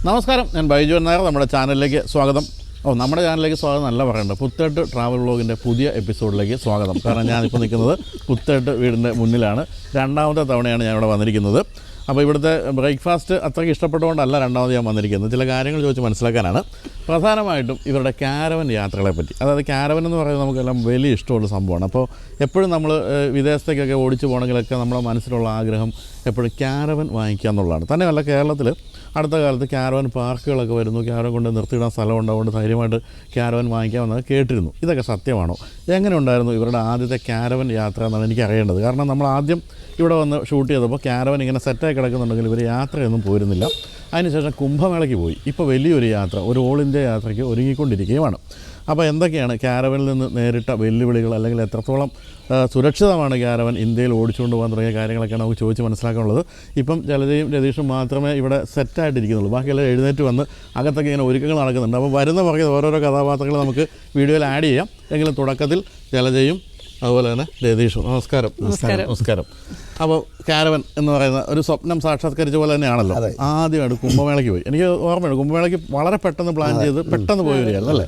നമസ്കാരം, ഞാൻ ബൈജു നായർ. നമ്മുടെ ചാനലിലേക്ക് സ്വാഗതം. നമ്മുടെ ചാനലിലേക്ക് സ്വാഗതം നല്ല പറയേണ്ടത്. പുത്തേട്ട് ട്രാവൽ വ്ളോഗിൻ്റെ പുതിയ എപ്പിസോഡിലേക്ക് സ്വാഗതം. കാരണം ഞാനിപ്പോൾ നിൽക്കുന്നത് പുത്തേട്ട് വീടിൻ്റെ മുന്നിലാണ്. രണ്ടാമത്തെ തവണയാണ് ഞാനിവിടെ വന്നിരിക്കുന്നത്. അപ്പോൾ ഇവിടുത്തെ ബ്രേക്ക്ഫാസ്റ്റ് അത്രയ്ക്ക് ഇഷ്ടപ്പെട്ടുകൊണ്ടല്ല രണ്ടാമത് ഞാൻ വന്നിരിക്കുന്നത്. ചില കാര്യങ്ങൾ ചോദിച്ച് മനസ്സിലാക്കാനാണ്. പ്രധാനമായിട്ടും ഇവരുടെ ക്യാരവൻ യാത്രകളെ പറ്റി. അതായത് ക്യാരവൻ എന്ന് പറയുന്നത് നമുക്കെല്ലാം വലിയ ഇഷ്ടമുള്ള സംഭവമാണ്. അപ്പോൾ എപ്പോഴും നമ്മൾ വിദേശത്തേക്കൊക്കെ ഓടിച്ചു പോകണമെങ്കിലൊക്കെ നമ്മുടെ മനസ്സിലുള്ള ആഗ്രഹം എപ്പോഴും ക്യാരവൻ വാങ്ങിക്കുക എന്നുള്ളതാണ്. തന്നെയല്ല, കേരളത്തിൽ അടുത്ത കാലത്ത് ക്യാരവൻ പാർക്കുകളൊക്കെ വരുന്നു. ക്യാരവൻ കൊണ്ട് നിർത്തിയിടാൻ സ്ഥലം ഉണ്ടാവുകൊണ്ട് ധൈര്യമായിട്ട് ക്യാരവൻ വാങ്ങിക്കാമെന്നത് കേട്ടിരുന്നു. ഇതൊക്കെ സത്യമാണോ? എങ്ങനെ ഉണ്ടായിരുന്നു ഇവരുടെ ആദ്യത്തെ ക്യാരവൻ യാത്ര എന്നാണ് എനിക്ക് അറിയേണ്ടത്. കാരണം നമ്മൾ ആദ്യം ഇവിടെ വന്ന് ഷൂട്ട് ചെയ്തപ്പോൾ ക്യാരവൻ ഇങ്ങനെ സെറ്റായി കിടക്കുന്നുണ്ടെങ്കിൽ ഇവർ യാത്രയൊന്നും പോരുന്നില്ല. അതിനുശേഷം കുംഭമേളയ്ക്ക് പോയി. ഇപ്പോൾ വലിയൊരു യാത്ര, ഒരു ഓൾ ഇന്ത്യ യാത്രയ്ക്ക് ഒരുങ്ങിക്കൊണ്ടിരിക്കുകയുമാണ്. അപ്പോൾ എന്തൊക്കെയാണ് ക്യാരവനിൽ നിന്ന് നേരിട്ട വെല്ലുവിളികൾ, അല്ലെങ്കിൽ എത്രത്തോളം സുരക്ഷിതമാണ് ക്യാരവൻ ഇന്ത്യയിൽ ഓടിച്ചുകൊണ്ട് പോകാൻ തുടങ്ങിയ കാര്യങ്ങളൊക്കെയാണ് നമുക്ക് ചോദിച്ച് മനസ്സിലാക്കാനുള്ളത്. ഇപ്പം ജലജയും രതീഷും മാത്രമേ ഇവിടെ സെറ്റായിട്ടിരിക്കുന്നുള്ളൂ. ബാക്കിയെല്ലാം എഴുന്നേറ്റ് വന്ന് അകത്തൊക്കെ ഇങ്ങനെ ഒരുക്കങ്ങൾ നടക്കുന്നുണ്ട്. അപ്പോൾ വരുന്ന പുറകെ ഓരോരോ കഥാപാത്രങ്ങൾ നമുക്ക് വീഡിയോയിൽ ആഡ് ചെയ്യാം. എങ്കിലും തുടക്കത്തിൽ ജലജയും അതുപോലെ തന്നെ രതീഷും. നമസ്കാരം. നമസ്കാരം. അപ്പോൾ ക്യാരവൻ എന്ന് പറയുന്ന ഒരു സ്വപ്നം സാക്ഷാത്കരിച്ച പോലെ തന്നെയാണല്ലോ. ആദ്യമായിട്ട് കുംഭമേളയ്ക്ക് പോയി. എനിക്ക് ഓർമ്മയുണ്ട്, കുംഭമേളയ്ക്ക് വളരെ പെട്ടെന്ന് പ്ലാൻ ചെയ്ത് പെട്ടെന്ന് പോയി വരികയായിരുന്നു അല്ലേ?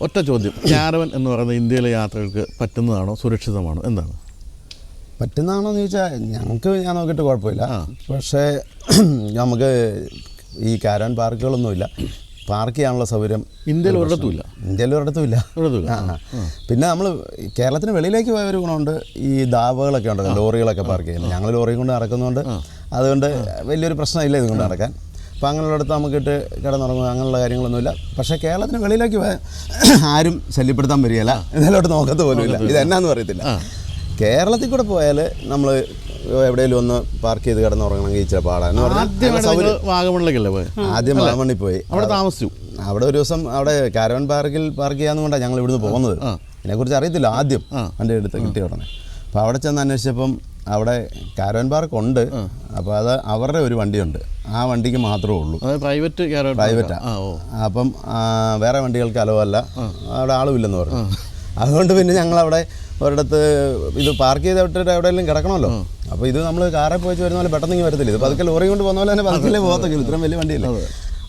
ഒറ്റ ചോദ്യം, ക്യാരവൻ എന്ന് പറയുന്നത് ഇന്ത്യയിലെ യാത്രകൾക്ക് പറ്റുന്നതാണോ, സുരക്ഷിതമാണോ, എന്താണ്? പറ്റുന്നതാണോ എന്ന് ചോദിച്ചാൽ ഞങ്ങൾക്ക് ഞാൻ നോക്കിയിട്ട് കുഴപ്പമില്ല. പക്ഷേ നമുക്ക് ഈ ക്യാരവൻ പാർക്കുകളൊന്നുമില്ല. പാർക്ക് ചെയ്യാനുള്ള സൗകര്യം ഇന്ത്യയിൽ ഒരിടത്തുമില്ല. പിന്നെ നമ്മൾ കേരളത്തിന് വെളിയിലേക്ക് പോയ ഒരു ഗുണമുണ്ട്. ഈ ദാവകളൊക്കെ ഉണ്ടല്ലോ, ലോറികളൊക്കെ പാർക്ക് ചെയ്യുന്നത്. ഞങ്ങൾ ലോറി കൊണ്ട് നടക്കുന്നതുകൊണ്ട് അതുകൊണ്ട് വലിയൊരു പ്രശ്നമില്ല ഇതുകൊണ്ട് നടക്കാൻ. അപ്പോൾ അങ്ങനെയുള്ളിടത്ത് നമുക്കിട്ട് കിടന്നുറങ്ങുക അങ്ങനെയുള്ള കാര്യങ്ങളൊന്നുമില്ല. പക്ഷേ കേരളത്തിന് വെളിയിലേക്ക് പോയാൽ ആരും ശല്യപ്പെടുത്താൻ വരികയില്ല, ഇതിലോട്ട് നോക്കത്ത് പോലുമില്ല. ഇതെന്നാന്ന് പറയത്തില്ല. കേരളത്തിൽ കൂടെ പോയാൽ നമ്മൾ എവിടെയെങ്കിലും ഒന്ന് പാർക്ക് ചെയ്ത് കിടന്നുറങ്ങണമെങ്കിൽ ഇച്ചിരി പാടാന്ന് പറഞ്ഞാൽ ആദ്യം വാഗമണ്ണിൽ പോയി അവിടെ താമസിച്ചു. അവിടെ ഒരു ദിവസം അവിടെ കാരവൻ പാർക്കിൽ പാർക്ക് ചെയ്യാന്ന് കൊണ്ടാണ് ഞങ്ങൾ ഇവിടുന്ന് പോകുന്നത്. ഇതിനെക്കുറിച്ച് അറിയത്തില്ല. ആദ്യം വണ്ടി എടുത്ത് കിട്ടിയ ഉടനെ അപ്പോൾ അവിടെ ചെന്ന് അന്വേഷിച്ചപ്പം അവിടെ കാരവൻ പാർക്ക് ഉണ്ട്. അപ്പോൾ അത് അവരുടെ ഒരു വണ്ടിയുണ്ട്, ആ വണ്ടിക്ക് മാത്രമേ ഉള്ളൂ, പ്രൈവറ്റാണ്. അപ്പം വേറെ വണ്ടികൾക്ക് അലവല്ല, അവിടെ ആളുമില്ലെന്ന് പറഞ്ഞു. അതുകൊണ്ട് പിന്നെ ഞങ്ങളവിടെ ഒരിടത്ത് ഇത് പാർക്ക് ചെയ്ത് വിട്ടിട്ട് എവിടെയെങ്കിലും കിടക്കണമല്ലോ. അപ്പോൾ ഇത് നമ്മൾ കാറിൽ പോയി വരുന്ന പോലെ പെട്ടെന്ന് ഇങ്ങനെ വരത്തില്ല. ഇത് പതുക്കെ ലോറി കൊണ്ട് പോകുന്ന പോലെ തന്നെ പതുക്കല്ലേ പോകത്തെങ്കിലും, ഇത്രയും വലിയ വണ്ടിയില്ല.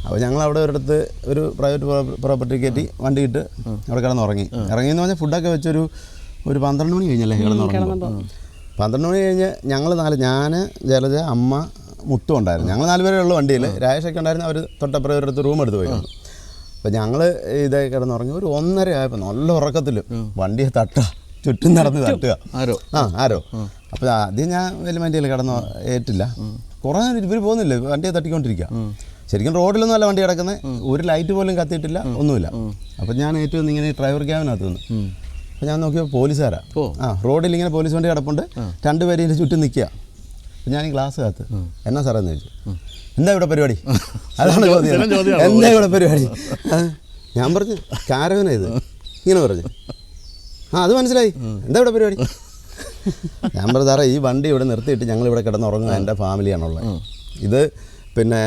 അപ്പോൾ ഞങ്ങൾ അവിടെ ഒരിടത്ത് ഒരു പ്രൈവറ്റ് പ്രോപ്പർട്ടി കയറ്റി വണ്ടി ഇട്ട് അവിടെ ഇറങ്ങിയെന്ന് പറഞ്ഞാൽ ഫുഡൊക്കെ വെച്ചൊരു 12 മണി കഴിഞ്ഞല്ലേ കിടന്നുറങ്ങുമ്പോൾ. 12 മണി കഴിഞ്ഞ് ഞങ്ങൾ ഞാൻ, ജലജ, അമ്മ, മുത്തും ഉണ്ടായിരുന്നു. ഞങ്ങൾ 4 പേരേ ഉള്ളൂ വണ്ടിയിൽ. രാജേഷൊക്കെ ഉണ്ടായിരുന്നു. അവർ തൊട്ടപ്പുറം ഒരിടത്ത് റൂം എടുത്ത് പോയി. അപ്പോൾ ഞങ്ങൾ ഇതേ കിടന്നുറങ്ങി. ഒരു 1:30 ആയപ്പോൾ നല്ല ഉറക്കത്തിൽ വണ്ടിയെ ചുറ്റും നടന്ന് തട്ടുക ആരോ. അപ്പോൾ ആദ്യം ഞാൻ വലിയ വണ്ടിയിൽ കിടന്ന് ഏറ്റില്ല. കുറേ ഇവർ പോകുന്നില്ല, വണ്ടിയെ തട്ടിക്കൊണ്ടിരിക്കുക. ശരിക്കും റോഡിലൊന്നും അല്ല വണ്ടി കിടക്കുന്നത്, ഒരു ലൈറ്റ് പോലും കത്തിയിട്ടില്ല, ഒന്നുമില്ല. അപ്പോൾ ഞാൻ ഏറ്റവും ഇങ്ങനെ ഡ്രൈവർ ക്യാബിനകത്ത് നിന്ന് അപ്പോൾ ഞാൻ നോക്കിയപ്പോൾ പോലീസുകാരാ. റോഡിൽ ഇങ്ങനെ പോലീസ് വണ്ടി കിടപ്പുണ്ട്, 2 പേര് ഇതിൻ്റെ ചുറ്റും നിൽക്കുക. അപ്പോൾ ഞാൻ ഈ ഗ്ലാസ് കാത്ത് എന്നാ സാറേ എന്ന് ചോദിച്ചു. എന്താ ഇവിടെ പരിപാടി? അതാണ് ചോദ്യം. എന്താ ഇവിടെ പരിപാടി? ഞാൻ പറഞ്ഞു കാരവനാ ഇത്. ഇങ്ങനെ പറഞ്ഞു. അത് മനസ്സിലായി. എന്താ ഇവിടെ പരിപാടി? ഞാൻ പറഞ്ഞു സാറേ, ഈ വണ്ടി ഇവിടെ നിർത്തിയിട്ട് ഞങ്ങളിവിടെ കിടന്നുറങ്ങുക, എൻ്റെ ഫാമിലിയാണുള്ളത്. ഇത് പിന്നെ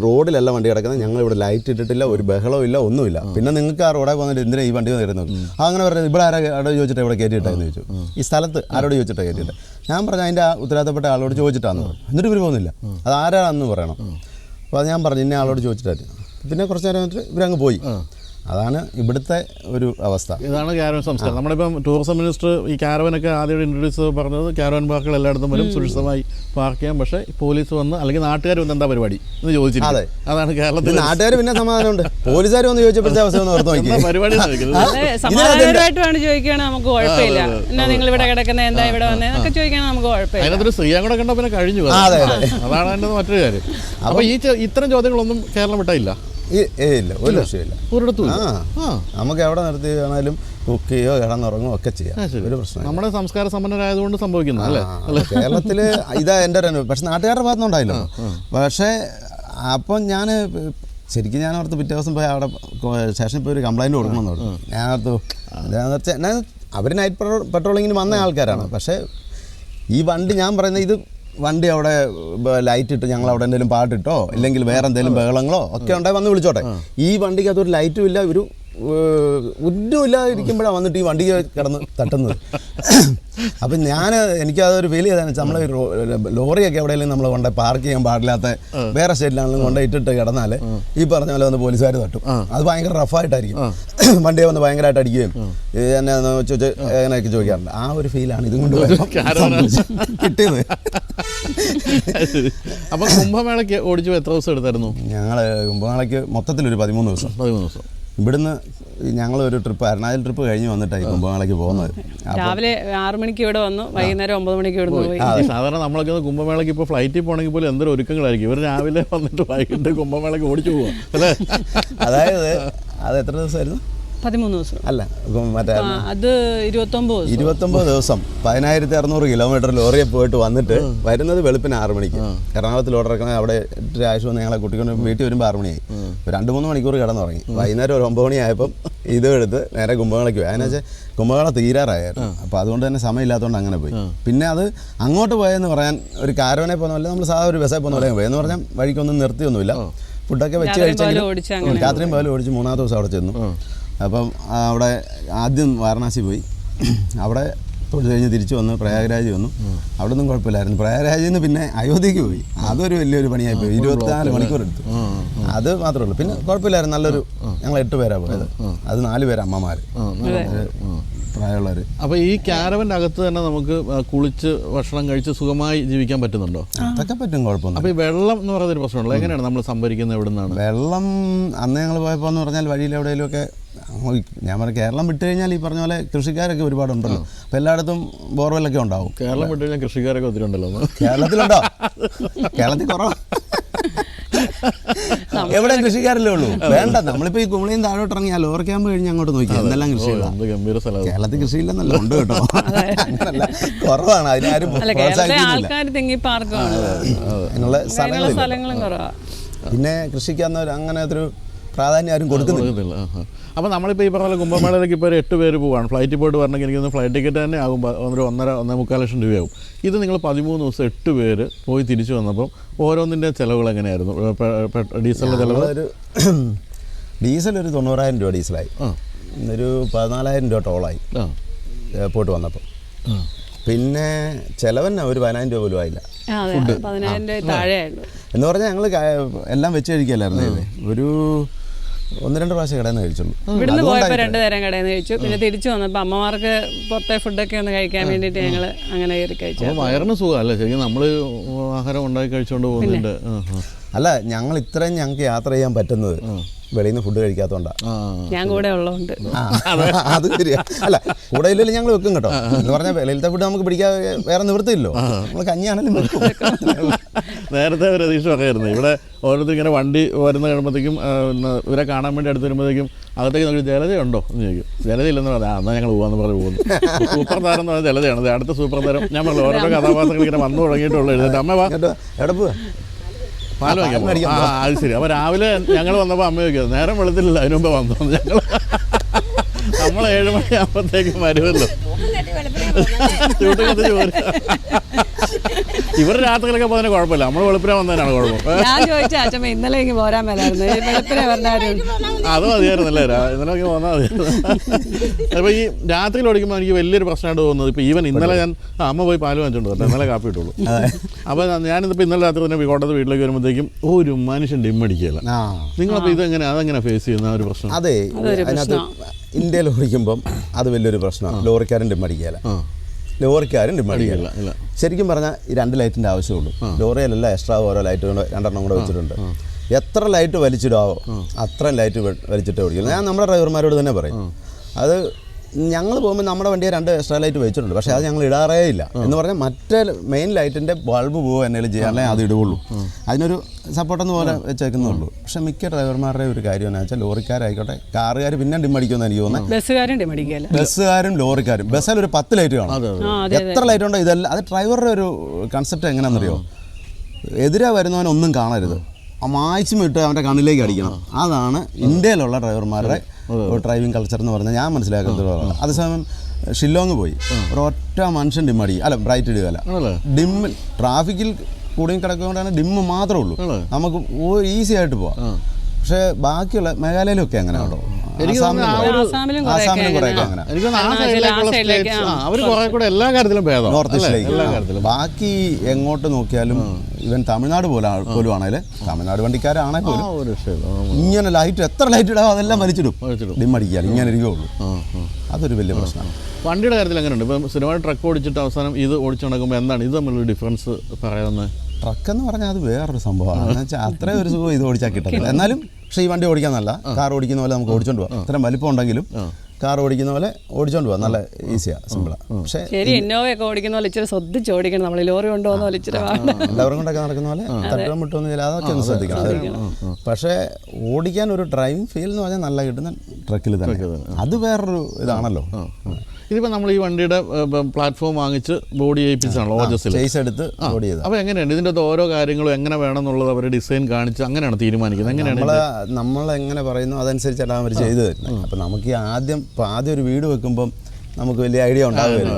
റോഡിലല്ല വണ്ടി കിടക്കുന്നത്, ഞങ്ങളിവിടെ ലൈറ്റ് ഇട്ടിട്ടില്ല, ഒരു ബഹളവും ഇല്ല, ഒന്നുമില്ല. പിന്നെ നിങ്ങൾക്ക് ആ റോഡിൽ പോകുന്നിട്ട് എന്തിനാ ഈ വണ്ടി കയറുന്നത്? അങ്ങനെ പറഞ്ഞത് ഇവിടെ ആരോട് ചോദിച്ചിട്ട് ഇവിടെ കയറ്റിയിട്ടാന്ന് ചോദിച്ചു. ഈ സ്ഥലത്ത് ആരോട് ചോദിച്ചിട്ടാണ് കയറ്റിയിട്ട്? ഞാൻ പറഞ്ഞു അതിൻ്റെ ഉത്തരവാദിത്തപ്പെട്ട ആളോട് ചോദിച്ചിട്ടാന്ന് പറഞ്ഞു. എന്നിട്ട് ഇവർ പോകുന്നില്ല, അത് ആരാണെന്ന് പറയണം. അപ്പോൾ അത് ഞാൻ പറഞ്ഞു ഇന്ന ആളോട് ചോദിച്ചിട്ടായിരുന്നു. പിന്നെ കുറച്ച് നേരം വന്നിട്ട് ഇവരങ്ങ് പോയി. അതാണ് ഇവിടുത്തെ ഒരു അവസ്ഥ. ഇതാണ് ക്യാരവൻ സംസ്കാരം. നമ്മളിപ്പം ടൂറിസം മിനിസ്റ്റർ ഈ ക്യാരവനൊക്കെ ആദ്യം ഇൻട്രൊഡ്യൂസ് പറഞ്ഞത് ക്യാരവൻ പാർക്കുകൾ എല്ലായിടത്തും വരും, സുരക്ഷിതമായി പാർക്ക് ചെയ്യാം. പക്ഷേ പോലീസ് വന്ന് അല്ലെങ്കിൽ നാട്ടുകാർ വന്ന് എന്താ പരിപാടി എന്ന് ചോദിച്ചിട്ട് അതെ, അതാണ് കേരളത്തിൽ. നാട്ടുകാർ പിന്നെ സമാധാനമുണ്ട്, പോലീസുകാർ വന്ന് ചോദിച്ചപ്പോഴത്തെ അവസ്ഥ ഒന്ന് ഓർത്ത് നോക്കി. പരിപാടി സമാധാനമായിട്ട് ചോദിക്കുകയാണ്, നമുക്ക് കുഴപ്പമില്ല. എന്നാ നിങ്ങൾ ഇവിടെ കിടക്കുന്നത്, എന്താ ഇവിടെ വന്നതെന്നൊക്കെ ചോദിക്കുകയാണ്, നമുക്ക് കുഴപ്പമില്ല. അതിനകത്തൊരു സ്ത്രീയെ കൂടെ കണ്ടാൽ പിന്നെ കഴിഞ്ഞു. അതാണ് എൻ്റെ മറ്റൊരു കാര്യം. അപ്പോൾ ഈ ഇത്തരം ചോദ്യങ്ങളൊന്നും കേരളം വിട്ടില്ല. ഇല്ല, ഒരു ലക്ഷ്യമില്ല. നമുക്ക് എവിടെ നിർത്തി വേണേലും കുക്ക് ചെയ്യോ കിടന്നുറങ്ങുകയോ ഒക്കെ ചെയ്യാം, ഒരു പ്രശ്നം. നമ്മുടെ സംസ്കാര സമ്പന്നരായതുകൊണ്ട് സംഭവിക്കുന്നു അല്ലേ? കേരളത്തിൽ ഇതാ എൻ്റെ ഒരു. പക്ഷെ നാട്ടുകാരുടെ ഭാഗത്തുനിന്നുണ്ടായില്ലോ. പക്ഷേ അപ്പം ഞാൻ ശരിക്കും ഞാൻ ഓർത്ത് പിറ്റേ ദിവസം പോയി അവിടെ സ്റ്റേഷനിൽ പോയി ഒരു കംപ്ലൈൻറ്റ് കൊടുക്കണമെന്ന് പറഞ്ഞു. ഞാൻ ഓർത്തു അവർ നൈറ്റ് പെട്രോളിങ്ങിന് വന്ന ആൾക്കാരാണ്. പക്ഷേ ഈ വണ്ടി ഞാൻ പറയുന്നത് ഇത് വണ്ടി അവിടെ ലൈറ്റ് ഇട്ട് ഞങ്ങൾ അവിടെ എന്തെങ്കിലും പാട്ടിട്ടോ ഇല്ലെങ്കിൽ വേറെ എന്തെങ്കിലും ബഹളങ്ങളോ ഒക്കെ ഉണ്ടായി വന്ന് വിളിച്ചോട്ടെ. ഈ വണ്ടിക്ക് അതൊരു ലൈറ്റും ഇല്ല, ഒരു ഒന്നുമില്ലാതിരിക്കുമ്പോഴാണ് വന്നിട്ട് ഈ വണ്ടി കിടന്ന് തട്ടുന്നത്. അപ്പം എനിക്കതൊരു ഫീൽ ചെയ്തതെന്ന് വെച്ചാൽ നമ്മൾ ലോറിയൊക്കെ എവിടെയെങ്കിലും നമ്മൾ കൊണ്ട് പാർക്ക് ചെയ്യാൻ പാടില്ലാത്ത വേറെ സ്റ്റേറ്റിലാണെങ്കിലും കൊണ്ട് ഇട്ടിട്ട് കിടന്നാൽ ഈ പറഞ്ഞ പോലെ വന്ന് പോലീസുകാർ തട്ടും. അത് ഭയങ്കര റഫായിട്ടായിരിക്കും, വണ്ടിയെ വന്ന് ഭയങ്കരമായിട്ട് അടിക്കുകയും എന്നെ ചോദിച്ച് അങ്ങനെയൊക്കെ ചോദിക്കാറുണ്ട്. ആ ഒരു ഫീലാണ് ഇതും കൊണ്ട് കിട്ടിയത്. അപ്പം കുംഭമേളയ്ക്ക് ഓടിച്ചു എത്ര ദിവസം എടുത്തായിരുന്നു? ഞങ്ങൾ കുംഭമേളയ്ക്ക് മൊത്തത്തിലൊരു 13 ദിവസം. ഇവിടുന്ന് ഞങ്ങളൊരു ട്രിപ്പ് അരുണാചൽ ട്രിപ്പ് കഴിഞ്ഞ് വന്നിട്ടായി കുംഭമേളയ്ക്ക് പോകുന്നത്. രാവിലെ 6 മണിക്ക് ഇവിടെ വന്നു, വൈകുന്നേരം 9 മണിക്ക് ഇവിടെ പോയി. സാധാരണ നമ്മളൊക്കെ കുംഭമേളയ്ക്ക് ഇപ്പോൾ ഫ്ലൈറ്റിൽ പോകണമെങ്കിൽ പോലും എന്തൊരു ഒരുക്കങ്ങളായിരിക്കും. ഇവർ രാവിലെ വന്നിട്ട് വൈകിട്ട് കുംഭമേളയ്ക്ക് ഓടിച്ചു പോവാം അല്ലേ? അതായത് അത് എത്ര ദിവസമായിരുന്നു? 13 ദിവസം അല്ല, മറ്റേ അത് 29 ദിവസം 10,600 കിലോമീറ്റർ ലോറിയെ പോയിട്ട് വന്നിട്ട് വരുന്നത് വെളുപ്പിന് 6 മണിക്ക്. എറണാകുളത്തിൽ ഓർഡർ ഇറക്കണേ അവിടെ ആഴ്ച വന്ന് ഞങ്ങളെ കുട്ടിക്കൊണ്ട് വീട്ടിൽ വരുമ്പോൾ 6 മണിയായി. 2-3 മണിക്കൂർ കിടന്നുറങ്ങി. വൈകുന്നേരം ഒരു 9 മണിയായപ്പം ഇതും എടുത്ത് നേരെ കുംഭമേളയ്ക്ക് പോയി. അതിനെന്ന് വെച്ചാൽ കുംഭമേള തീരാറായിരുന്നു. അപ്പോൾ അതുകൊണ്ട് തന്നെ സമയമില്ലാത്തതുകൊണ്ട് അങ്ങനെ പോയി. പിന്നെ അത് അങ്ങോട്ട് പോയെന്ന് പറയാൻ ഒരു കാരവനെ പോകുന്നതല്ല, നമ്മൾ സാധാരണ ഒരു ബസ്സേ പോകുന്ന പോലെ പോയി എന്ന് പറഞ്ഞാൽ വഴിക്കൊന്നും നിർത്തിയൊന്നുമില്ല. ഫുഡൊക്കെ വെച്ച് കഴിച്ചെങ്കിലും രാത്രിയും പകലും ഓടിച്ച് 3-ാമത്തെ ദിവസം അവിടെ ചെന്നു. അപ്പം അവിടെ ആദ്യം വാരണാസി പോയി, അവിടെ തൊഴിൽ കഴിഞ്ഞ് തിരിച്ചു വന്നു, പ്രയാഗ്രാജ് വന്നു. അവിടെ ഒന്നും കുഴപ്പമില്ലായിരുന്നു. പ്രയാഗ്രാജിൽ നിന്ന് പിന്നെ അയോധ്യയ്ക്ക് പോയി. അതൊരു വലിയൊരു പണിയായിപ്പോയി. 24 മണിക്കൂർ എടുത്തു. അത് മാത്രമേ ഉള്ളൂ. പിന്നെ കുഴപ്പമില്ലായിരുന്നു. നല്ലൊരു ഞങ്ങൾ 8 പേരാണ് പോയത്. അത് 4 പേര് അമ്മമാർ, പ്രായമുള്ളവർ. അപ്പോൾ ഈ ക്യാരവൻ്റെ അകത്ത് തന്നെ നമുക്ക് കുളിച്ച് ഭക്ഷണം കഴിച്ച് സുഖമായി ജീവിക്കാൻ പറ്റുന്നുണ്ടോ? അതൊക്കെ പറ്റും, കുഴപ്പമൊന്നും. അപ്പോൾ ഈ വെള്ളം എന്ന് പറയുന്നൊരു പ്രശ്നമുള്ളൂ. എങ്ങനെയാണ് നമ്മൾ സംഭരിക്കുന്നത്? എവിടെ നിന്നാണ് വെള്ളം? അന്ന് ഞങ്ങൾ പോയപ്പോൾ എന്ന് പറഞ്ഞാൽ വഴിയിൽ എവിടെയെങ്കിലുമൊക്കെ ഞാൻ പറഞ്ഞു, കേരളം വിട്ട് കഴിഞ്ഞാൽ ഈ പറഞ്ഞ പോലെ കൃഷിക്കാരൊക്കെ ഒരുപാടുണ്ടല്ലോ. അപ്പോൾ എല്ലായിടത്തും ബോർവെല്ലൊക്കെ ഉണ്ടാവും. കേരളം വിട്ട് കഴിഞ്ഞാൽ കൃഷിക്കാരൊക്കെ ഒത്തിരി ഉണ്ടല്ലോ. കേരളത്തിലുണ്ടോ? കേരളത്തിൽ കുറവാണ്. എവിടെ കൃഷിക്കാരല്ലേ ഉള്ളൂ? വേണ്ട, നമ്മളിപ്പോൾ ഈ കുമളിയും താഴോട്ട് ഇറങ്ങി ആ ലോർ ക്യാമ്പ് കഴിഞ്ഞ് അങ്ങോട്ട് നോക്കി എന്തെല്ലാം കൃഷികളാണ്. കേരളത്തിൽ കൃഷിയില്ലെന്നല്ല, ഉണ്ട് കേട്ടോ. അങ്ങനല്ല, കുറവാണ്. അതിനാരും അങ്ങനെയുള്ള സ്ഥലങ്ങളില്ല. പിന്നെ കൃഷിക്ക് അങ്ങനെ ഒരു പ്രാധാന്യം ആരും കൊടുക്കുന്നില്ല. അപ്പോൾ നമ്മളിപ്പോൾ ഈ പറഞ്ഞ കുംഭമേളയിലേക്ക് ഇപ്പോൾ ഒരു 8 പേര് പോവാണ്. ഫ്ലൈറ്റിൽ പോയിട്ട് വരണമെങ്കിൽ എനിക്കൊന്ന് ഫ്ലൈറ്റ് ടിക്കറ്റ് തന്നെ ആകും ഒരു 1.5-1.25 ലക്ഷം രൂപയാവും. ഇത് നിങ്ങൾ 13 ദിവസം 8 പേര് പോയി തിരിച്ചു വന്നപ്പം ഓരോന്നിൻ്റെ ചിലവുകൾ എങ്ങനെയായിരുന്നു? ഡീസലിൻ്റെ ചിലവ്? ഡീസൽ ഒരു 90,000 രൂപ ഡീസലായി. ഒരു 14,000 രൂപ ടോളായി പോയിട്ട് വന്നപ്പോൾ. പിന്നെ ചിലവന്നെ ഒരു 10,000 രൂപ പോലും ആയില്ല. എന്ന് പറഞ്ഞാൽ ഞങ്ങൾ എല്ലാം വെച്ച് കഴിക്കല്ലായിരുന്നു. ഒരു 1-2 പ്രാവശ്യം കടയിൽ നിന്ന് കഴിച്ചുള്ളൂ. ഇവിടുന്ന് പോയപ്പോൾ 2 നേരം കടയിൽ നിന്ന് കഴിച്ചു. പിന്നെ തിരിച്ചു വന്നപ്പോൾ അമ്മമാർക്ക് പുറത്തെ ഫുഡൊക്കെ ഒന്ന് കഴിക്കാൻ വേണ്ടിയിട്ട് ഞങ്ങൾ അങ്ങനെ കയറി കഴിച്ചു. വയറിന് സുഖമല്ലേ ശരിക്കും നമ്മൾ ആഹാരം ഉണ്ടാക്കി കഴിച്ചുകൊണ്ട് പോകുന്നുണ്ട്. അല്ല, ഞങ്ങൾ ഇത്രയും ഞങ്ങൾക്ക് യാത്ര ചെയ്യാൻ പറ്റുന്നത് വെളിയിൽ നിന്ന് ഫുഡ് കഴിക്കാത്തതുകൊണ്ടാണ്. ഞാൻ കൂടെ ഉള്ളതുകൊണ്ട്. അത് ശരിയാ. അല്ല, കൂടെ ഇല്ലെങ്കിൽ ഞങ്ങൾ വെക്കും കേട്ടോ. എന്ന് പറഞ്ഞാൽ വെളിയിലത്തെ ഫുഡ് നമുക്ക് പിടിക്കാൻ വേറെ നിവൃത്തിയില്ലോ. നമ്മൾ കഞ്ഞിയാണെങ്കിലും വെക്കും. നേരത്തെ ഒരു പ്രതീക്ഷ പറയായിരുന്നു. ഇവിടെ ഓരോരുത്തർ ഇങ്ങനെ വണ്ടി വരുന്ന കഴിയുമ്പോഴത്തേക്കും ഇവരെ കാണാൻ വേണ്ടി അടുത്ത് വരുമ്പോഴത്തേക്കും അകത്തേക്ക് നോക്കി ജലതയുണ്ടോ എന്ന് ചോദിക്കും. ജലതയില്ലെന്ന് പറഞ്ഞാൽ എന്നാൽ ഞങ്ങൾ പോകാമെന്ന് പറഞ്ഞ് പോകുന്നു. സൂപ്പർ താരം എന്ന് പറഞ്ഞാൽ ജലതയാണ്. അടുത്ത സൂപ്പർ താരം ഞാൻ പറഞ്ഞു ഓരോ കഥാപാത്രങ്ങൾ ഇങ്ങനെ വന്നു തുടങ്ങിയിട്ടുള്ളൂ. എഴുതിട്ട് അമ്മ വാ എവിടെ പോവാ പാല് വാങ്ങിക്കാൻ. അത് ശരി. അപ്പോൾ രാവിലെ ഞങ്ങൾ വന്നപ്പോൾ അമ്മ ചോദിക്കുന്നത് നേരം വെളുത്തില്ല, അതിന് മുമ്പ് വന്നു. നമ്മൾ 7 മണിയാകുമ്പോഴത്തേക്കും വരുമല്ലോ. ഇവർ രാത്രിയിലൊക്കെ പോകുന്നതിന് കുഴപ്പമില്ല, നമ്മൾ വെളുപ്പിനെ വന്നതിനാണ് കുഴപ്പം. ഞാൻ ചോദിച്ചാ അച്ഛമ്മ ഇന്നലെ എനിക്ക് പോരാൻ മേലായിരുന്നു, വെളുപ്പിനെ വന്നാലും അത് മതിയായിരുന്നല്ലേ, ഇന്നലെ വന്നാൽ മതി. അപ്പോൾ ഈ രാത്രിയിൽ ഓടിക്കുമ്പോൾ എനിക്ക് വലിയൊരു പ്രശ്നമായിട്ട് തോന്നുന്നത്, ഇപ്പോൾ ഈവൻ ഇന്നലെ ഞാൻ അമ്മ പോയി പാല് വാങ്ങിച്ചോണ്ട് വരണം, ഇന്നലെ കാപ്പി ഇട്ടുള്ളൂ. അപ്പോൾ ഞാനിതിപ്പോൾ ഇന്നലെ രാത്രി തന്നെ കോട്ടയത്ത് വീട്ടിലേക്ക് വരുമ്പോഴത്തേക്കും ഒരു മനുഷ്യൻ ഡിമ്മടിക്കുകയില്ല. നിങ്ങളപ്പോൾ ഇതെങ്ങനെ അതെങ്ങനെ ഫേസ് ചെയ്യുന്ന ഒരു പ്രശ്നം? അതെ, അതിനകത്ത് ഇന്ത്യയിൽ ഓടിക്കുമ്പം അത് വലിയൊരു പ്രശ്നമാണ്. ലോറിക്കാരൻ ഡിമ്മടിക്കുകയില്ല, ലോറിക്കാരും ഡിമ്മടിക്കുകയില്ല. ശരിക്കും പറഞ്ഞാൽ ഈ 2 ലൈറ്റിൻ്റെ ആവശ്യമുള്ളൂ. ലോറിയിലല്ല എക്സ്ട്രാ ഓരോ ലൈറ്റ് കൊണ്ട് 2 കൂടെ വെച്ചിട്ടുണ്ട്. എത്ര ലൈറ്റ് വലിച്ചിടാവോ അത്രയും ലൈറ്റ് വലിച്ചിട്ട് ഓടിക്കില്ല. ഞാൻ നമ്മുടെ ഡ്രൈവർമാരോട് തന്നെ പറയും, അത് ഞങ്ങൾ പോകുമ്പോൾ നമ്മുടെ വണ്ടിയെ 2 എക്സ്ട്രാ ലൈറ്റ് വെച്ചിട്ടുണ്ട്, പക്ഷേ അത് ഞങ്ങൾ ഇടാറേ ഇല്ല. എന്ന് പറഞ്ഞാൽ മറ്റേ മെയിൻ ലൈറ്റിൻ്റെ ബൾബ് പോകുക എന്തെങ്കിലും ചെയ്യാനേ അത് ഇടുകയുള്ളൂ. അതിനൊരു സപ്പോർട്ടെന്ന് പോലെ വെച്ചേക്കുന്നുള്ളൂ. പക്ഷേ മിക്ക ഡ്രൈവർമാരുടെ ഒരു കാര്യം എന്ന് വെച്ചാൽ ലോറിക്കാരായിക്കോട്ടെ, കാറുകാർ പിന്നെ ഡിമ്മടിക്കുമെന്ന് എനിക്ക് തോന്നുന്നത്. ബസ്സുകാരും ലോറിക്കാരും ബസ്സിൽ ഒരു 10 ലൈറ്റ് കാണും. എത്ര ലൈറ്റ് ഉണ്ടോ ഇതെല്ലാം. അത് ഡ്രൈവറുടെ ഒരു കൺസെപ്റ്റ് എങ്ങനെയാണെന്നറിയോ, എതിരെ വരുന്നവനൊന്നും കാണരുത്, മാക്സിമം ഇട്ട് അവൻ്റെ കണ്ണിലേക്ക് അടിക്കണം. അതാണ് ഇന്ത്യയിലുള്ള ഡ്രൈവർമാരുടെ ഡ്രൈവിംഗ് കൾച്ചർ എന്ന് പറഞ്ഞാൽ ഞാൻ മനസ്സിലാക്കുന്നത്. അതേസമയം ഷില്ലോങ് പോയി ഒരൊറ്റ മനുഷ്യൻ ഡിമ്മടിക്കും, അല്ല ബ്രൈറ്റ് ഇടുകയല്ല, ഡിമ്മിൽ ട്രാഫിക്കിൽ കൂടിയും കിടക്കുന്നതുകൊണ്ടാണ് ഡിമ്മ് മാത്രമേ ഉള്ളൂ, നമുക്ക് ഈസി ആയിട്ട് പോവാം. പക്ഷേ ബാക്കിയുള്ള മേഘാലയയിലൊക്കെ അങ്ങനെ കേട്ടോ, എനിക്ക് തോന്നുന്നു ആസാമിലും ആസാമിലും കുറേയൊക്കെ അങ്ങനെ. എനിക്ക് തോന്നുന്നു ആ സൈഡിലേക്കുള്ള സ്റ്റേറ്റ്സ് അവർ കുറെ കൂടെ എല്ലാ കാര്യത്തിലും ഭേദം നോർത്ത് ഈസ്റ്റിലേക്ക് എല്ലാ കാര്യത്തിലും. ബാക്കി എങ്ങോട്ട് നോക്കിയാലും ഇവൻ തമിഴ്നാട് പോലും ആണേലും തമിഴ്നാട് വണ്ടിക്കാരാണെ പോലും ഒരു ഇങ്ങനെ ലൈറ്റ് എത്ര ലൈറ്റ് ഇടാവും അതെല്ലാം വലിച്ചിടും, ഡിമ്മടിക്കാൽ ഇങ്ങനെ ഇരിക്കുകയുള്ളൂ. അതൊരു വലിയ പ്രശ്നമാണ്. വണ്ടിയുടെ കാര്യത്തിൽ എങ്ങനെയുണ്ട്? ഇപ്പം സ്ഥിരമായിട്ട് ട്രക്ക് ഓടിച്ചിട്ട് അവസാനം ഇത് ഓടിച്ചു നടക്കുമ്പോൾ എന്താണ് ഇത് തമ്മിലുള്ള ഡിഫറൻസ് പറയാവുന്നത്? ട്രക്ക് എന്ന് പറഞ്ഞാൽ അത് വേറൊരു സംഭവമാണ്. എന്ന് വെച്ചാൽ അത്രയും ഒരു സുഖം ഇത് ഓടിച്ചാൽ കിട്ടില്ല. എന്നാലും പക്ഷേ ഈ വണ്ടി ഓടിക്കാൻ നല്ല കാർ ഓടിക്കുന്ന പോലെ നമുക്ക് ഓടിച്ചോണ്ട് പോകാം. ഇത്രയും വലിപ്പം ഉണ്ടെങ്കിലും കാർ ഓടിക്കുന്ന പോലെ ഓടിച്ചോണ്ട് പോകാം. നല്ല ഈസിയാണ്, സിമ്പിളാണ്. പക്ഷേ ശരി, ഇന്നോവയൊക്കെ ഓടിക്കുന്ന പോലെ ഇച്ചിരി ശ്രദ്ധിച്ച് ഓടിക്കണം. നമ്മൾ ലോറി കൊണ്ടുപോകുന്ന പോലെ ഇച്ചിരി എല്ലാവരും കൊണ്ടൊക്കെ നടക്കുന്ന പോലെ തട്ടും വിട്ടൊന്നും ചില അതൊക്കെ ഒന്ന് ശ്രദ്ധിക്കണം. പക്ഷേ ഓടിക്കാൻ ഒരു ഡ്രൈവിംഗ് ഫീൽ എന്ന് പറഞ്ഞാൽ നല്ല കിട്ടുന്ന ട്രക്കിൽ തന്നെ. അത് വേറൊരു ഇതാണല്ലോ. ഇതിപ്പോൾ നമ്മൾ ഈ വണ്ടിയുടെ പ്ലാറ്റ്ഫോം വാങ്ങിച്ച് ബോഡി ചെയ്യിപ്പിച്ചാണല്ലോ ഓജസ്സിൽ ചേസ് എടുത്ത് ബോഡി ചെയ്ത്. അപ്പോൾ എങ്ങനെയാണ് ഇതിൻ്റെ അകത്ത് ഓരോ കാര്യങ്ങളും എങ്ങനെ വേണം എന്നുള്ളത് അവർ ഡിസൈൻ കാണിച്ച് അങ്ങനെയാണ് തീരുമാനിക്കുന്നത്? എങ്ങനെയാണ് നമ്മൾ എങ്ങനെ പറയുന്നു അതനുസരിച്ചാണ് അവർ ചെയ്തു തരുന്നത്. അപ്പം നമുക്ക് ആദ്യം ഒരു വീട് വെക്കുമ്പം നമുക്ക് വലിയ ഐഡിയ ഉണ്ടാവില്ല.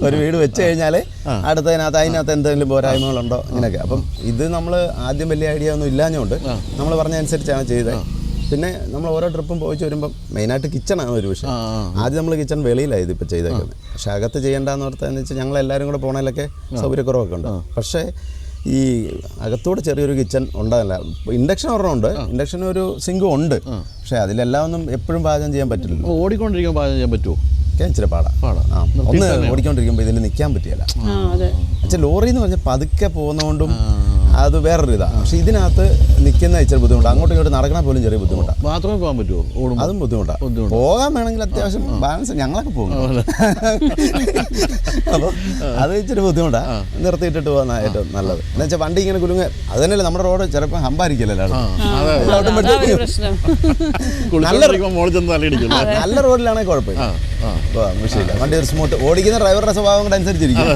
ഒരു വീട് വെച്ച് കഴിഞ്ഞാൽ അതിനകത്ത് എന്തെങ്കിലും പോരായ്മകളുണ്ടോ ഇങ്ങനെയൊക്കെ. അപ്പം ഇത് നമ്മൾ ആദ്യം വലിയ ഐഡിയ ഒന്നും ഇല്ലാഞ്ഞുകൊണ്ട് നമ്മൾ പറഞ്ഞതനുസരിച്ചാണ് ചെയ്തത്. പിന്നെ നമ്മൾ ഓരോ ട്രിപ്പും പോയിച്ച് വരുമ്പം മെയിനായിട്ട് കിച്ചണാണ് ഒരു വിഷയം. ആദ്യം നമ്മൾ കിച്ചൺ വെളിയിലായി ഇതിപ്പോൾ ചെയ്തേക്കുന്നത്. പക്ഷേ അകത്ത് ചെയ്യേണ്ടതെന്ന് ഓർത്തതെന്ന് വെച്ചാൽ ഞങ്ങളെല്ലാവരും കൂടെ പോകണതിലൊക്കെ സൗകര്യക്കുറവൊക്കെ ഉണ്ട്. പക്ഷേ ഈ അകത്തൂടെ ചെറിയൊരു കിച്ചൺ ഉണ്ടാകില്ല. ഇൻഡക്ഷൻ ഒരെണ്ണമുണ്ട്, ഇൻഡക്ഷന് ഒരു സിങ്കും ഉണ്ട്. പക്ഷേ അതിലെല്ലാം ഒന്നും എപ്പോഴും പാചകം ചെയ്യാൻ പറ്റില്ല. ഓടിക്കൊണ്ടിരിക്കുമ്പോൾ പാചകം ചെയ്യാൻ പറ്റുമോ? ഇച്ചിരി പാടാം. ഒന്ന് ഓടിക്കൊണ്ടിരിക്കുമ്പോൾ ഇതിൽ നിൽക്കാൻ പറ്റിയല്ല. പക്ഷേ ലോറി എന്ന് പറഞ്ഞാൽ പതുക്കെ പോകുന്നതുകൊണ്ടും അത് വേറൊരു ഇതാണ്. പക്ഷെ ഇതിനകത്ത് നിൽക്കുന്ന ഇച്ചിരി ബുദ്ധിമുട്ടാണ്. അങ്ങോട്ടും ഇങ്ങോട്ട് നടക്കണ പോലും ചെറിയ ബുദ്ധിമുട്ടാണ്. ബാത്റൂമിൽ പോകാൻ പറ്റുമോ? അതും ബുദ്ധിമുട്ടാണ്. പോകാൻ വേണമെങ്കിൽ അത്യാവശ്യം ബാലൻസ് ഞങ്ങളൊക്കെ പോകും. അപ്പോൾ അത് ഇച്ചിരി ബുദ്ധിമുട്ടാണ്. നിർത്തിയിട്ടിട്ട് പോകുന്ന ഏറ്റവും നല്ലത്. എന്ന് വെച്ചാൽ വണ്ടി ഇങ്ങനെ കുലുങ്ങ അത് തന്നെയല്ലേ നമ്മുടെ റോഡ് ചിലപ്പോൾ ഹമ്പായിരിക്കില്ലല്ലോ. നല്ല റോഡിലാണെങ്കിൽ കുഴപ്പമില്ല, വിഷയമില്ല. വണ്ടി ഒരു സ്മൂത്ത് ഓടിക്കുന്ന ഡ്രൈവറുടെ സ്വഭാവം കൂടെ അനുസരിച്ചിരിക്കും.